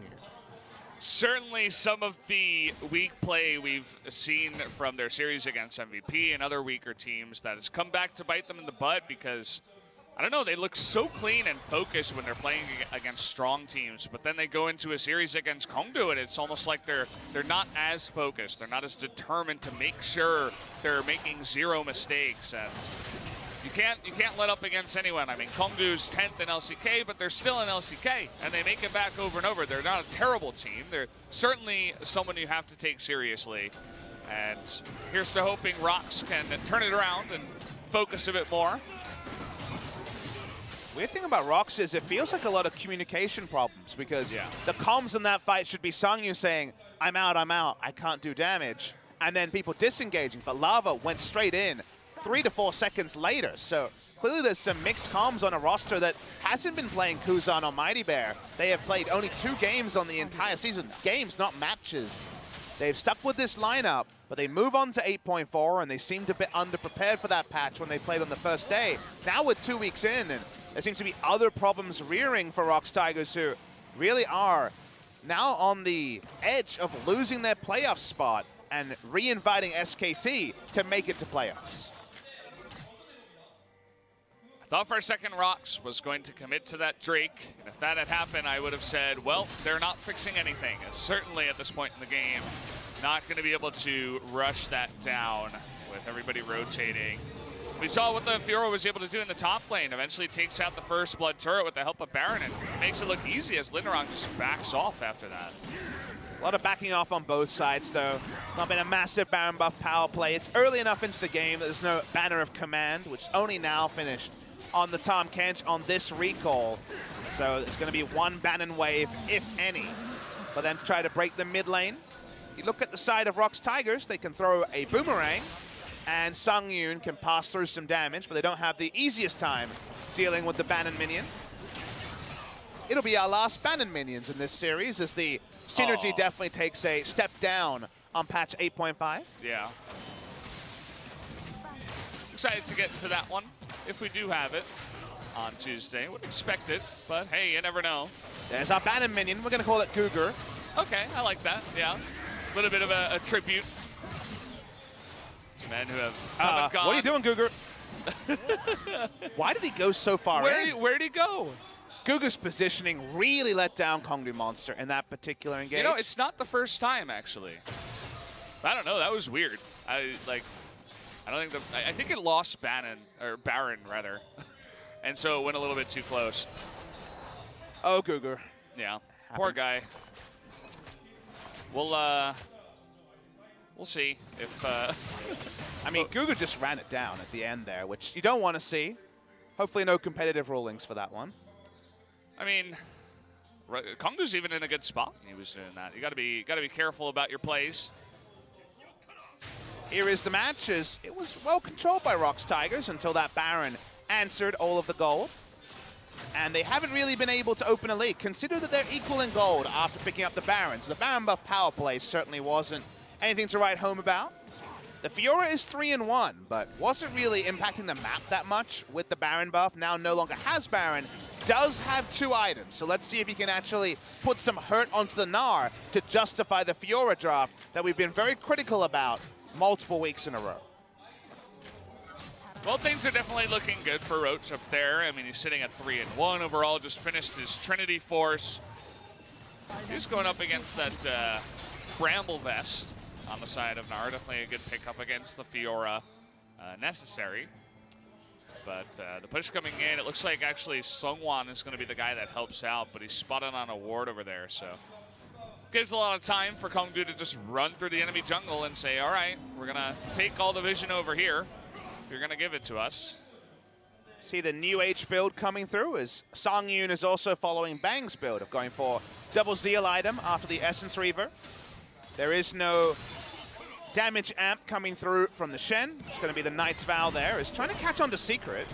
Certainly some of the weak play we've seen from their series against MVP and other weaker teams that has come back to bite them in the butt because, I don't know, they look so clean and focused when they're playing against strong teams, but then they go into a series against KONGDOO and it's almost like they're not as focused. They're not as determined to make sure they're making 0 mistakes. And you can't let up against anyone. I mean, KONGDOO's 10th in LCK, but they're still in LCK, and they make it back over and over. They're not a terrible team. They're certainly someone you have to take seriously. And here's to hoping ROX can turn it around and focus a bit more. Weird thing about ROX is it feels like a lot of communication problems because the comms in that fight should be Sangyu saying, I'm out, I can't do damage, and then people disengaging, but Lava went straight in 3 to 4 seconds later. So clearly there's some mixed comms on a roster that hasn't been playing Kuzan or Mighty Bear. They have played only 2 games on the entire season. Games, not matches. They've stuck with this lineup, but they move on to 8.4, and they seemed a bit underprepared for that patch when they played on the first day. Now we're 2 weeks in, and there seems to be other problems rearing for ROX Tigers, who really are now on the edge of losing their playoff spot and re-inviting SKT to make it to playoffs. I thought for a second ROX was going to commit to that Drake, and if that had happened, I would have said, well, they're not fixing anything. Certainly at this point in the game, not going to be able to rush that down with everybody rotating. We saw what the Fiora was able to do in the top lane. Eventually takes out the first blood turret with the help of Baron and makes it look easy as Linderong just backs off after that. A lot of backing off on both sides, though. Not been a massive Baron buff power play. It's early enough into the game that there's no Banner of Command, which only now finished on the Tahm Kench on this recall. So it's going to be 1 Bannon wave, if any, for them to try to break the mid lane. You look at the side of ROX Tigers, they can throw a boomerang, and Sangyu can pass through some damage, but they don't have the easiest time dealing with the Bannon minion. It'll be our last Bannon minions in this series, as the synergy definitely takes a step down on patch 8.5. Yeah. Excited to get to that one, if we do have it on Tuesday. Wouldn't expect it, but hey, you never know. There's our Bannon minion. We're going to call it Cougar. Okay, I like that, yeah. A little bit of a tribute to men who have come and gone. What are you doing, Cougar? Why did he go so far in? Where'd he go? Gugu's positioning really let down KONGDOO Monster in that particular engage. You know, it's not the first time, actually. I don't know, that was weird. I think it lost Baron, rather. And so it went a little bit too close. Oh, Gugu. Yeah, poor guy. We'll see if... I mean, Gugu just ran it down at the end there, which you don't want to see. Hopefully no competitive rulings for that one. I mean, KONGDOO's even in a good spot. He was doing that. You got to be careful about your plays. Here is the match, as it was well controlled by ROX Tigers until that Baron answered all of the gold. And they haven't really been able to open a lead. Consider that they're equal in gold after picking up the Baron. So the Baron buff power play certainly wasn't anything to write home about. The Fiora is 3-1, but wasn't really impacting the map that much with the Baron buff. Now no longer has Baron, does have 2 items. So let's see if he can actually put some hurt onto the Gnar to justify the Fiora draft that we've been very critical about multiple weeks in a row. Well, things are definitely looking good for Roach up there. I mean, he's sitting at 3-1 overall, just finished his Trinity Force. He's going up against that Bramble Vest on the side of Gnar. Definitely a good pickup against the Fiora. Necessary. But the push coming in, it looks like actually Sungwon is going to be the guy that helps out, but he's spotted on a ward over there, so gives a lot of time for KONGDOO to just run through the enemy jungle and say, all right, we're going to take all the vision over here if you're going to give it to us. See the new age build coming through, as Sangyu is also following Bang's build of going for double Zeal item after the Essence Reaver. There is no damage amp coming through from the Shen. It's going to be the Knight's Vow there. It's trying to catch on to Secret.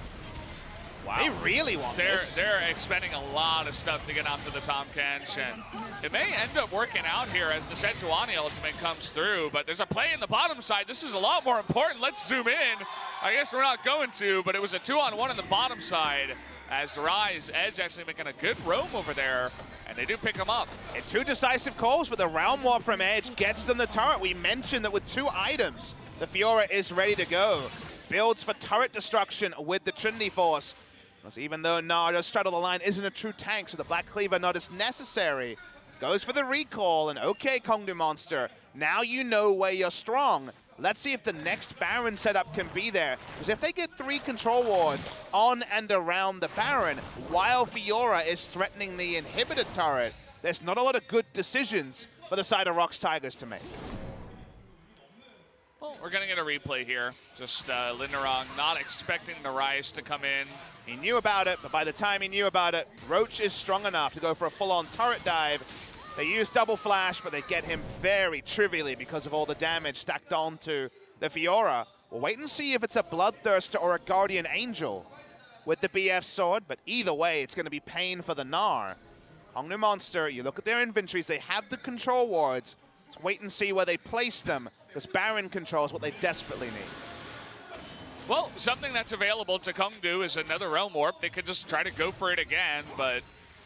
Wow. They really want this. They're expending a lot of stuff to get onto the Tahm Kench, and it may end up working out here as the Sejuani ultimate comes through, but there's a play in the bottom side. This is a lot more important. Let's zoom in. I guess we're not going to, but it was a 2-on-1 on the bottom side as Rise, Edge actually making a good roam over there, and they do pick him up. And 2 decisive calls, but the Realm Warp from Edge gets them the turret. We mentioned that with 2 items, the Fiora is ready to go. Builds for turret destruction with the Trinity Force. Even though Nara straddle the line isn't a true tank, so the Black Cleaver not as necessary. Goes for the recall, and okay, KONGDOO Monster, now you know where you're strong. Let's see if the next Baron setup can be there. Because if they get 3 control wards on and around the Baron, while Fiora is threatening the inhibitor turret, there's not a lot of good decisions for the side of ROX Tigers to make. Well, we're going to get a replay here. Just Linderong not expecting the Rise to come in. He knew about it, but by the time he knew about it, Roach is strong enough to go for a full-on turret dive. They use double flash, but they get him very trivially because of all the damage stacked onto the Fiora. We'll wait and see if it's a Bloodthirster or a Guardian Angel with the BF sword, but either way, it's going to be pain for the Gnar. KONGDOO Monster, you look at their inventories, they have the control wards. Let's wait and see where they place them, because Baron controls what they desperately need. Well, something that's available to KONGDOO is another Realm Warp. They could just try to go for it again, but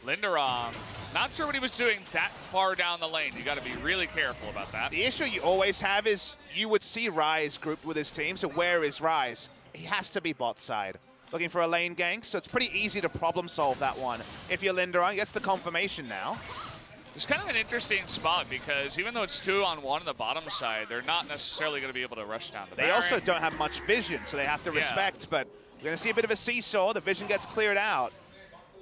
Linderong, not sure what he was doing that far down the lane. You got to be really careful about that. The issue you always have is you would see Rise grouped with his team, so where is Rise? He has to be bot side. Looking for a lane gank, so it's pretty easy to problem solve that one. If you're Linderong, he gets the confirmation now. It's kind of an interesting spot because even though it's 2-on-1 on the bottom side, they're not necessarily going to be able to rush down the Baron. They also don't have much vision, so they have to respect, but we're going to see a bit of a seesaw. The vision gets cleared out.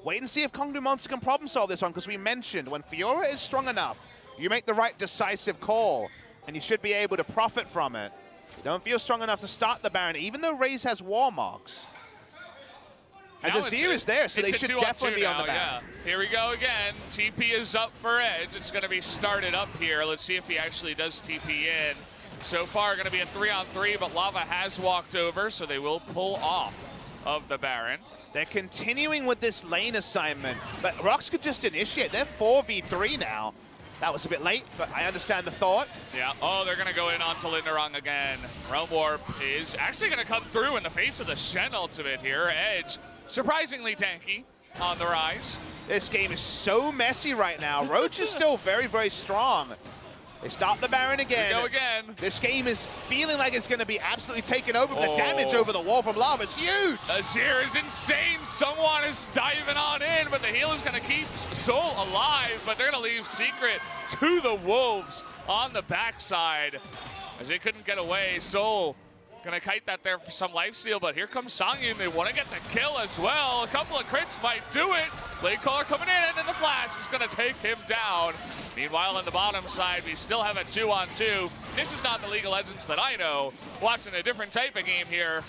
Wait and see if KONGDOO Monster can problem solve this one, because we mentioned when Fiora is strong enough, you make the right decisive call, and you should be able to profit from it. You don't feel strong enough to start the Baron, even though Raze has War Marks. As Azir is there, so they should definitely be on the Baron. Yeah. Here we go again. TP is up for Edge. It's going to be started up here. Let's see if he actually does TP in. So far, going to be a 3-on-3, but Lava has walked over, so they will pull off of the Baron. They're continuing with this lane assignment, but ROX could just initiate. They're 4v3 now. That was a bit late, but I understand the thought. Yeah, oh, they're going to go in onto Linderong again. Realm Warp is actually going to come through in the face of the Shen ultimate here. Edge, surprisingly tanky on the Rise. This game is so messy right now. Roach is still very, very strong. They start the Baron again. Go again. This game is feeling like it's going to be absolutely taken over. The damage over the wall from Lava is huge. Azir is insane. Someone is diving on in, but the heal is going to keep Soul alive, but they're going to leave Secret to the Wolves on the backside as they couldn't get away. Soul going to kite that there for some lifesteal, but here comes Songyun. They want to get the kill as well. A couple of crits might do it. Bladecaller coming in, and then the flash is going to take him down. Meanwhile, on the bottom side, we still have a 2-on-2. This is not the League of Legends that I know. Watching a different type of game here,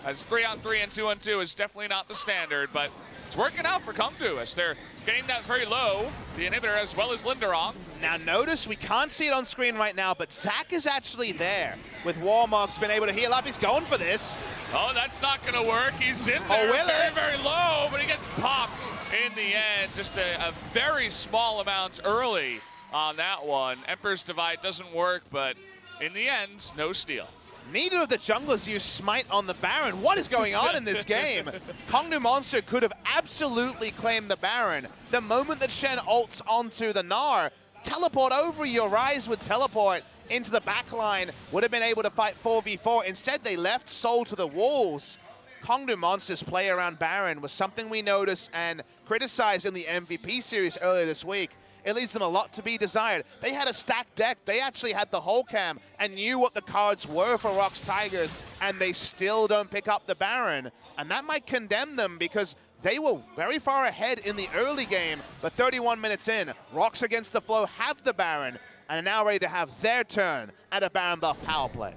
as 3-on-3 and 2-on-2 is definitely not the standard, but it's working out for KONGDOO as they're getting that very low, the inhibitor as well as Linderong. Now notice we can't see it on screen right now, but Zac is actually there. With Warmark's been able to heal up, he's going for this. Oh, that's not going to work. He's in there very, very low, but he gets popped in the end. Just a very small amount early on that one. Emperor's Divide doesn't work, but in the end, no steal. Neither of the junglers use Smite on the Baron. What is going on in this game? KONGDOO Monster could have absolutely claimed the Baron. The moment that Shen ults onto the Gnar, teleport over, your Rise would teleport into the backline, would have been able to fight 4v4. Instead, they left Soul to the wolves. KONGDOO Monster's play around Baron was something we noticed and criticized in the MVP series earlier this week. It leaves them a lot to be desired. They had a stacked deck. They actually had the whole cam and knew what the cards were for ROX Tigers, and they still don't pick up the Baron. And that might condemn them because they were very far ahead in the early game, but 31 minutes in, ROX against the flow have the Baron and are now ready to have their turn at a Baron buff power play.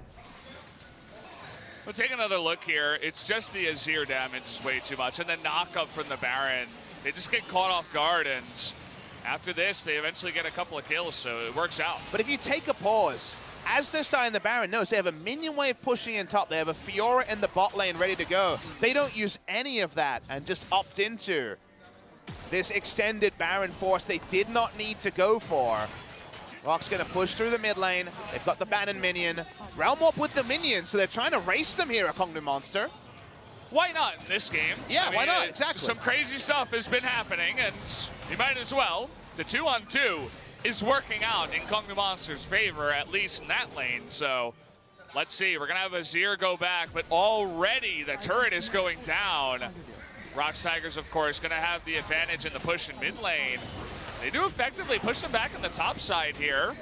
We'll take another look here. It's just the Azir damage is way too much, and the knock-up from the Baron. They just get caught off guard, and after this, they eventually get a couple of kills, so it works out. But if you take a pause, as they're starting the Baron, notice they have a minion wave pushing in top. They have a Fiora in the bot lane ready to go. They don't use any of that and just opt into this extended Baron force they did not need to go for. ROX going to push through the mid lane. They've got the Baron minion. Realm Warp with the minions, so they're trying to race them here at KONGDOO Monster. Why not in this game? Yeah, I mean, why not? Exactly. Some crazy stuff has been happening, and you might as well. The 2-on-2 is working out in KONGDOO Monster's favor, at least in that lane. So let's see. We're going to have Azir go back, but already the turret is going down. ROX Tigers, of course, going to have the advantage in the push in mid lane. They do effectively push them back on the top side here.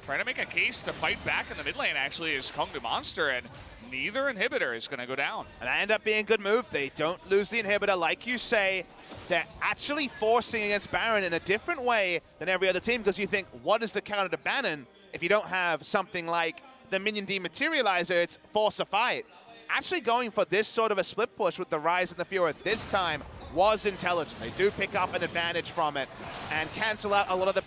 Trying to make a case to fight back in the mid lane, actually, is KONGDOO Monster, and neither inhibitor is going to go down. And that ended up being a good move. They don't lose the inhibitor. Like you say, they're actually forcing against Baron in a different way than every other team, because you think, what is the counter to Baron if you don't have something like the minion dematerializer? It's force a fight. Actually going for this sort of a split push with the Rise and the Fiora this time was intelligent. They do pick up an advantage from it and cancel out a lot of the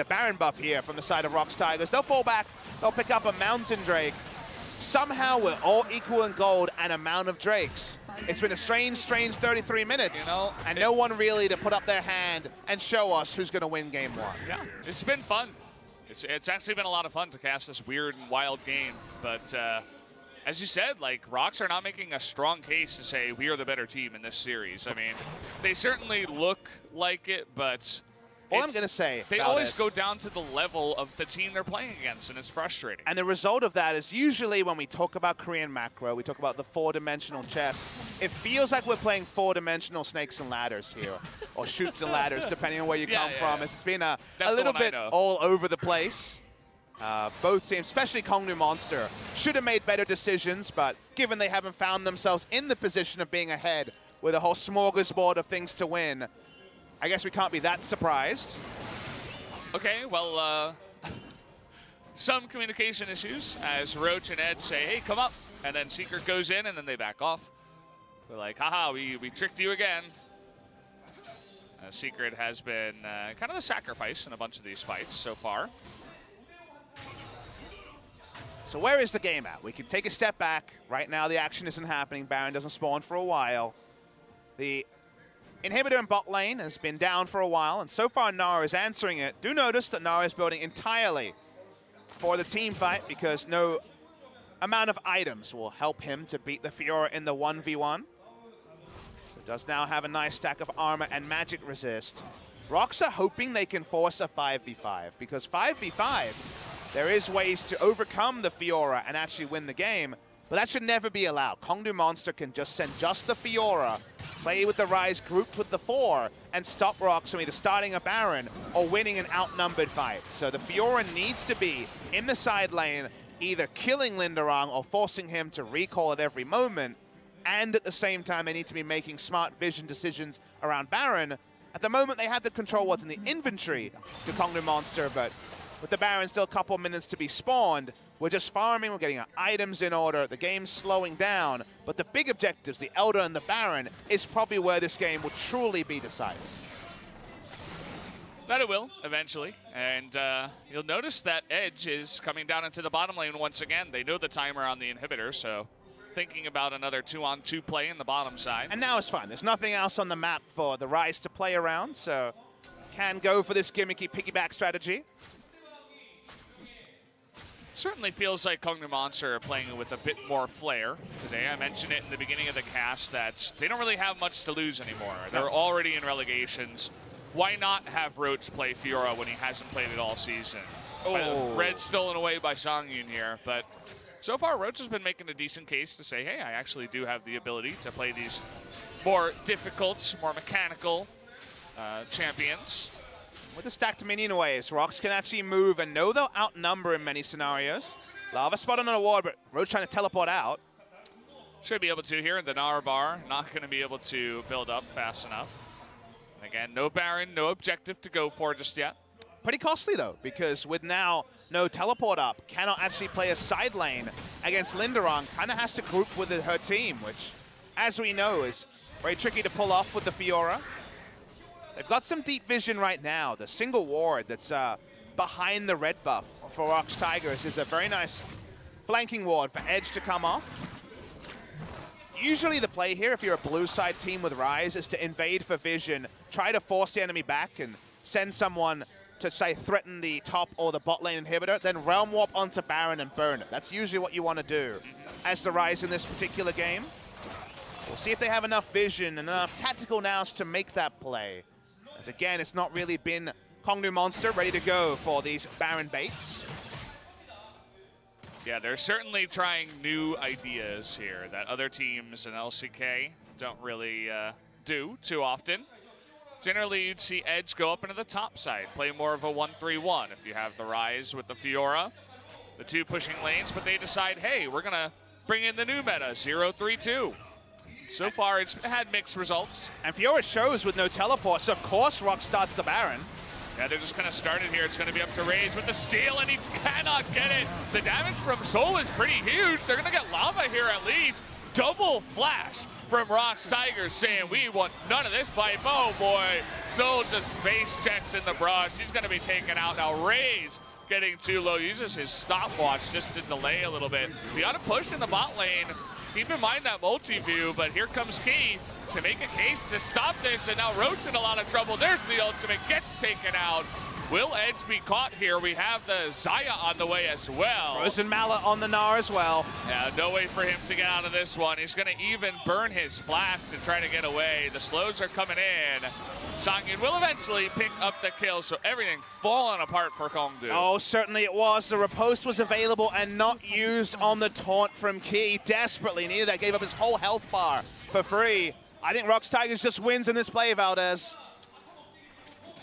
Baron buff here from the side of ROX Tigers. They'll fall back. They'll pick up a Mountain Drake. Somehow we're all equal in gold and amount of Drakes. It's been a strange 33 minutes, and no one really to put up their hand and show us who's going to win game one. Yeah, it's been fun. It's actually been a lot of fun to cast this weird and wild game, but as you said, like, ROX are not making a strong case to say we are the better team in this series. I mean, they certainly look like it, but all I'm going to say, they always go down to the level of the team they're playing against, and it's frustrating. And the result of that is usually when we talk about Korean macro, we talk about the 4-dimensional chess. It feels like we're playing 4-dimensional snakes and ladders here, or shoots and ladders, depending on where you come from. It's been a little bit all over the place. Both teams, especially KONGDOO Monster, should have made better decisions, but given they haven't found themselves in the position of being ahead with a whole smorgasbord of things to win, I guess we can't be that surprised. Okay, well, some communication issues as Roach and Ed say, hey, come up, and then Secret goes in, and then they back off. They're like, haha, we tricked you again. Secret has been kind of the sacrifice in a bunch of these fights so far. So where is the game at? We can take a step back. Right now the action isn't happening. Baron doesn't spawn for a while. The inhibitor in bot lane has been down for a while, and so far Nara is answering it. Do notice that Nara is building entirely for the team fight, because no amount of items will help him to beat the Fiora in the 1v1. So does now have a nice stack of armor and magic resist. ROX are hoping they can force a 5v5, because 5v5, there is ways to overcome the Fiora and actually win the game, but that should never be allowed. KONGDOO Monster can just send just the Fiora, play with the Rise grouped with the 4, and stop ROX from either starting a Baron or winning an outnumbered fight. So the Fiora needs to be in the side lane, either killing Linderong or forcing him to recall at every moment, and at the same time they need to be making smart vision decisions around Baron. At the moment they have to control what's in the inventory to KONGDOO Monster, but with the Baron still a couple minutes to be spawned, we're just farming, we're getting our items in order, the game's slowing down, but the big objectives, the Elder and the Baron, is probably where this game will truly be decided. That it will, eventually, and you'll notice that Edge is coming down into the bottom lane once again. They know the timer on the inhibitor, so thinking about another 2-on-2 play in the bottom side. And now it's fine. There's nothing else on the map for the Rise to play around, so can go for this gimmicky piggyback strategy. Certainly feels like KONGDOO Monster are playing with a bit more flair today. I mentioned it in the beginning of the cast that they don't really have much to lose anymore. They're already in relegations. Why not have Roach play Fiora when he hasn't played it all season? Red stolen away by Songyun here, but so far Roach has been making a decent case to say, hey, I actually do have the ability to play these more difficult, more mechanical champions. With the stacked minion waves, ROX can actually move and know they'll outnumber in many scenarios. Lava spot on a ward, but Roach trying to teleport out. Should be able to here in the Nara bar. Not going to be able to build up fast enough. Again, no Baron, no objective to go for just yet. Pretty costly though, because with now no teleport up, cannot actually play a side lane against Linderong. Kind of has to group with her team, which, as we know, is very tricky to pull off with the Fiora. They've got some deep vision right now. The single ward that's behind the red buff for ROX Tigers is a very nice flanking ward for Edge to come off. Usually the play here, if you're a blue side team with Ryze, is to invade for vision, try to force the enemy back and send someone to, say, threaten the top or the bot lane inhibitor, then Realm Warp onto Baron and burn it. That's usually what you want to do as the Ryze in this particular game. We'll see if they have enough vision and enough tactical nous to make that play. As again, it's not really been KONGDOO Monster ready to go for these Baron baits. Yeah, they're certainly trying new ideas here that other teams in LCK don't really do too often. Generally, you'd see Edge go up into the top side, play more of a 1-3-1 if you have the Ryze with the Fiora, the two pushing lanes, but they decide, hey, we're going to bring in the new meta, 0-3-2. So far, it's had mixed results. And Fiora shows with no teleport, so of course ROX starts the Baron. Yeah, they're just going to start it here. It's going to be up to Raze with the steal, and he cannot get it. The damage from Soul is pretty huge. They're going to get lava here at least. Double flash from ROX Tigers saying, we want none of this fight. Oh, boy. Soul just face checks in the brush. He's going to be taken out. Now, Raze getting too low. Uses his stopwatch just to delay a little bit. We got to push in the bot lane. Keep in mind that multi-view, but here comes Key to make a case to stop this, and now Roach in a lot of trouble. There's the ultimate, gets taken out. Will Edge be caught here? We have the Xayah on the way as well. Frozen Mallet on the Gnar as well. Yeah, no way for him to get out of this one. He's going to even burn his flash to try to get away. The slows are coming in. Songyun will eventually pick up the kill, so everything falling apart for KONGDOO. Oh, certainly it was. The riposte was available and not used on the taunt from Key. Desperately needed that. Gave up his whole health bar for free. I think ROX Tigers just wins in this play, Valdez.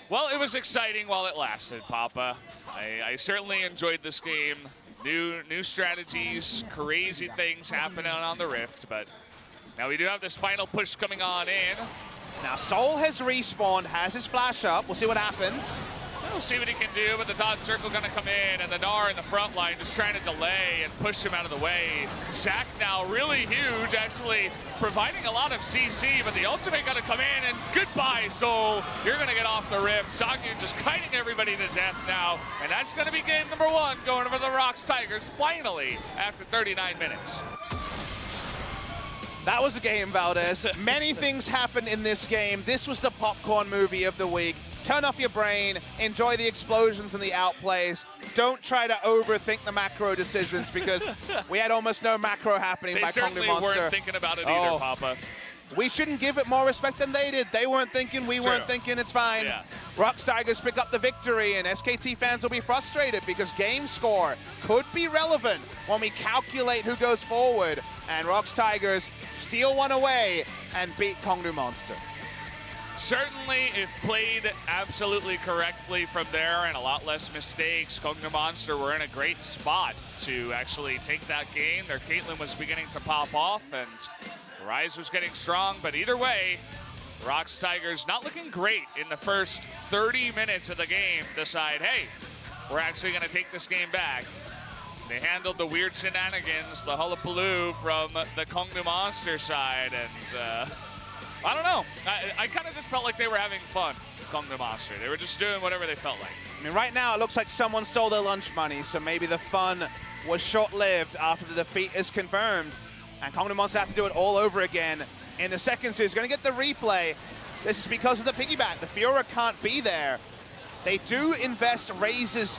Well, it was exciting while it lasted, Papa. I certainly enjoyed this game. New strategies, crazy things happening on the Rift, but now we do have this final push coming on in. Now Soul has respawned, has his flash up. We'll see what happens. We'll see what he can do, but the dodge circle going to come in, and the Gnar in the front line just trying to delay and push him out of the way. Zac now really huge, actually providing a lot of CC, but the ultimate going to come in, and goodbye, Soul. You're going to get off the Rift. Songyun just kiting everybody to death now, and that's going to be game number 1 going over the ROX Tigers finally after 39 minutes. That was a game, Valdez. Many things happened in this game. This was the popcorn movie of the week. Turn off your brain, enjoy the explosions and the outplays. Don't try to overthink the macro decisions because we had almost no macro happening by KONGDOO Monster. They certainly weren't thinking about it either, Papa. We shouldn't give it more respect than they did. They weren't thinking, we weren't thinking, it's fine. Yeah. ROX Tigers pick up the victory, and SKT fans will be frustrated because game score could be relevant when we calculate who goes forward. And ROX Tigers steal one away and beat KONGDOO Monster. Certainly, if played absolutely correctly from there and a lot less mistakes, KONGDOO Monster were in a great spot to actually take that game. Their Caitlyn was beginning to pop off, and Ryze was getting strong, but either way, ROX Tigers not looking great in the first 30 minutes of the game. Decide, hey, we're actually going to take this game back. They handled the weird shenanigans, the hullabaloo from the KONGDOO Monster side, and I don't know. I kind of just felt like they were having fun, KONGDOO Monster. They were just doing whatever they felt like. I mean, right now it looks like someone stole their lunch money, so maybe the fun was short-lived after the defeat is confirmed. And KONGDOO Monster have to do it all over again in the second series. Going to get the replay. This is because of the piggyback. The Fiora can't be there. They do invest Raze's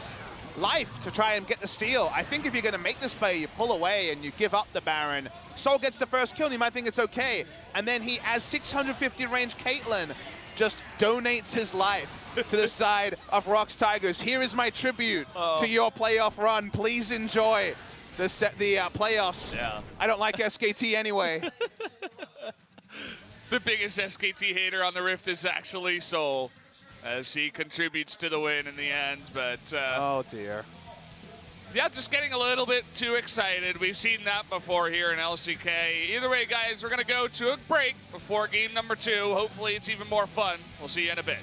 life to try and get the steal. I think if you're going to make this play, you pull away and you give up the Baron. Soul gets the first kill, and you might think it's okay. And then he, as 650 range Caitlyn, just donates his life to the side of ROX Tigers. Here is my tribute to your playoff run. Please enjoy the playoffs. Yeah. I don't like SKT anyway. The biggest SKT hater on the Rift is actually Soul, as he contributes to the win in the end. But oh dear. Yeah, just getting a little bit too excited. We've seen that before here in LCK. Either way, guys, we're going to go to a break before game number 2. Hopefully it's even more fun. We'll see you in a bit.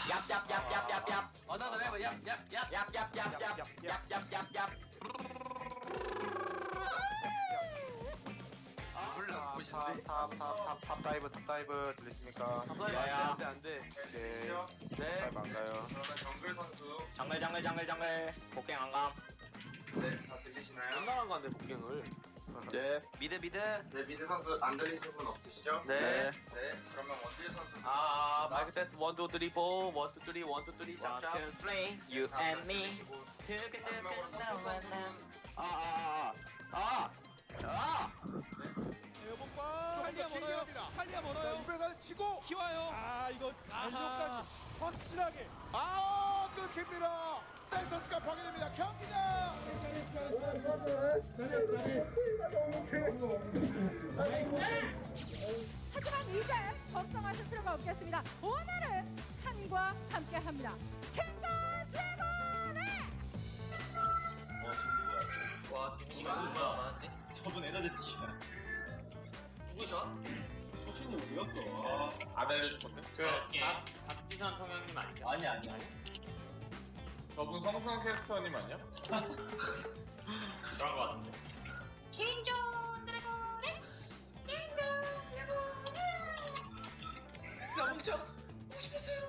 얍얍얍얍얍얍. 어나더 해봐. 얍얍얍얍얍얍얍얍얍얍얍. 몰라. 보시는데. 탑 다이브 들리십니까? 야야. 안돼. 네. 반가요. 그러면 정글 선수 정글. 복갱 안 감. 네, 다 들리시나요? 나간 건데 복갱을. 네. 미드. 네, 미드 선수 안 들리신 분 없으시죠? 네. 네, 그러면 원딜 선수 마이크 테스트 1, 2, 3, 4 1, 2, 3 짝짝. 1, 2, 3, you and me. 탈리아 멀어요. 탈리아 멀어요. 입에다 치고 키워요. 아 이거 안쪽까지 확실하게. 끊깁니다. 선수가 파괴됩니다. 경기다. 하지만 이제 걱정하실 필요가 없겠습니다. 오늘은 칸과 함께합니다. 킹더 드래곤의 와, 데미지가 너무 좋아. 저분 에너지 티가. 누구셔? 초신이 어디였어? 안 알려줄 건데? 박지선 통영님 아니죠? 아니. 저분 성승한 캐스터님 아니야? 그런 거 같은데. 킹더 드래곤의 라봉짱 보고 싶었어요.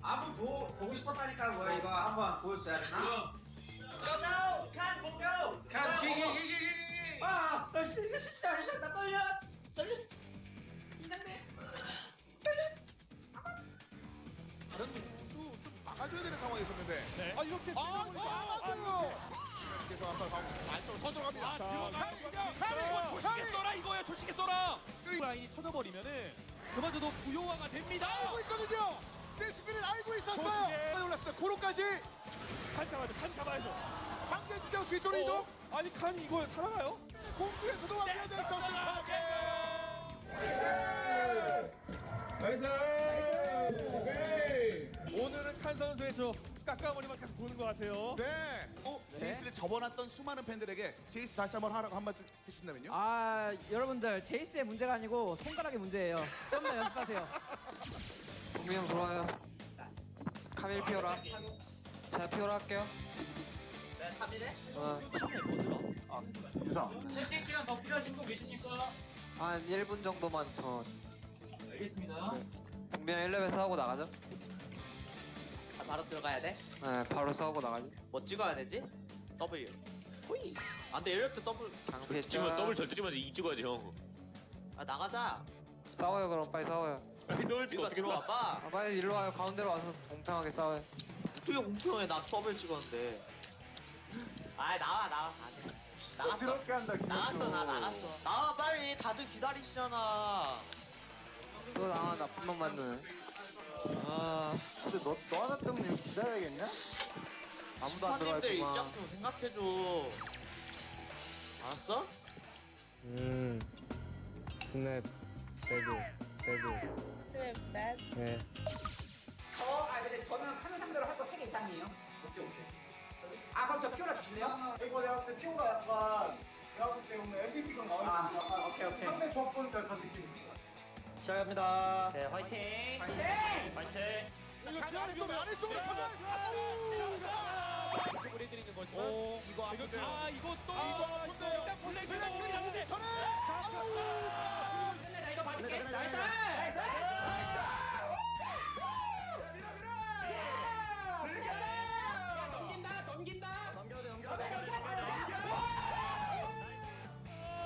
한번 보고 싶었다니까 뭐야 이거 한번 보여줘야 되나? 고고! 칸 고고! 간 기기기기기기 아 진짜 나 떨려 긴장돼 다른 누구도 좀 막아줘야 되는 상황이 있었는데. 네. 이렇게 막아줘요. 그래서 한발 가고 안쪽으로 터져갑니다. 조식에 써라 이거야. 조식에 써라. 라인이 터져버리면은 그마저도 부요화가 됩니다. 알고 있거든요. 세스피를 알고 있었어요. 올랐습니다. 코로까지. 칸 잡아야죠. 방대 주장 뒤쪽으로 이동. 아니 칸이 이걸 살아가요? 공구에서도 완벽한 선수 파괴. 오늘은 칸 선수의 저 깎아머리만 계속 보는 것 같아요. 네. 제이스를 접어놨던 수많은 팬들에게 제이스 다시 한번 하라고 한마디 해주신다면요? 여러분들 제이스의 문제가 아니고 손가락의 문제예요. 좀 더 연습하세요. 동민이 형 좋아요. 카밀 피오라. 제가 피오라 할게요. 네, 3일에? 유성. 실직 시간 더 필요하신 분 계십니까? 한 1분 정도만 더. 알겠습니다. 동민이 형 1레벨 싸우고 나가죠. 바로 들어가야 돼? 네, 바로 싸우고 나가죠. 뭐 찍어야 되지? W. 호이. 안 돼, 이럴 때 W. 강피했죠. 더블 절대 찍으면 2 찍어야지 형. 아, 나가자. 싸워요 그럼 빨리 싸워요. 더블 찍어 우리가 어떻게 들어와봐. 아, 빨리 일로 와요. 가운데로 와서 공평하게 싸워요. 어떻게 공평해? 나 W 찍었는데. 아, 나와. 안 돼. 나갔어. 한다. 나갔어. 나와, 빨리. 다들 기다리시잖아. 또 나와 나쁜 놈 만드네. 진짜 너 하나 때문에 기다려야겠냐? 아무도 안 스파님들 들어갈 입장 좀 생각해줘. 알았어? 스냅 배드. 네. 근데 저는 카메라 상대로 할 거 3개 이상이에요. 오케이. 그럼 저 피오라 주실래요? 이거 내가 볼때 피오가 약간 내가 볼 때 오늘 MVP가 나와있으니까 오케이. 상대 조합 보니까 약간 느낌이 있어. 시작합니다. 네, 화이팅! 화이팅! 아래쪽으로 가면 이쪽으로 해드리는 거지만 이거 아픈데요. 이것도 아픈데요. 블랙 전에 나 이거 봐줄게. 나이스! 넘긴다.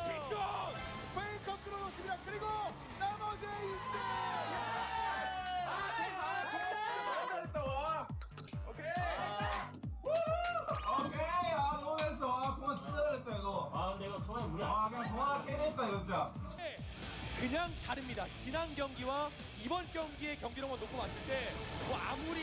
킥존 페이커 끌어놓습니다. 그리고 나머지 이스 너무 잘했어. 동안 진짜 잘했다 이거. 근데 이거 정말 무리 그냥 동안 깨냈다 이거 진짜. 그냥 다릅니다. 지난 경기와 이번 경기의 경기력만 놓고 봤을 때 뭐 아무리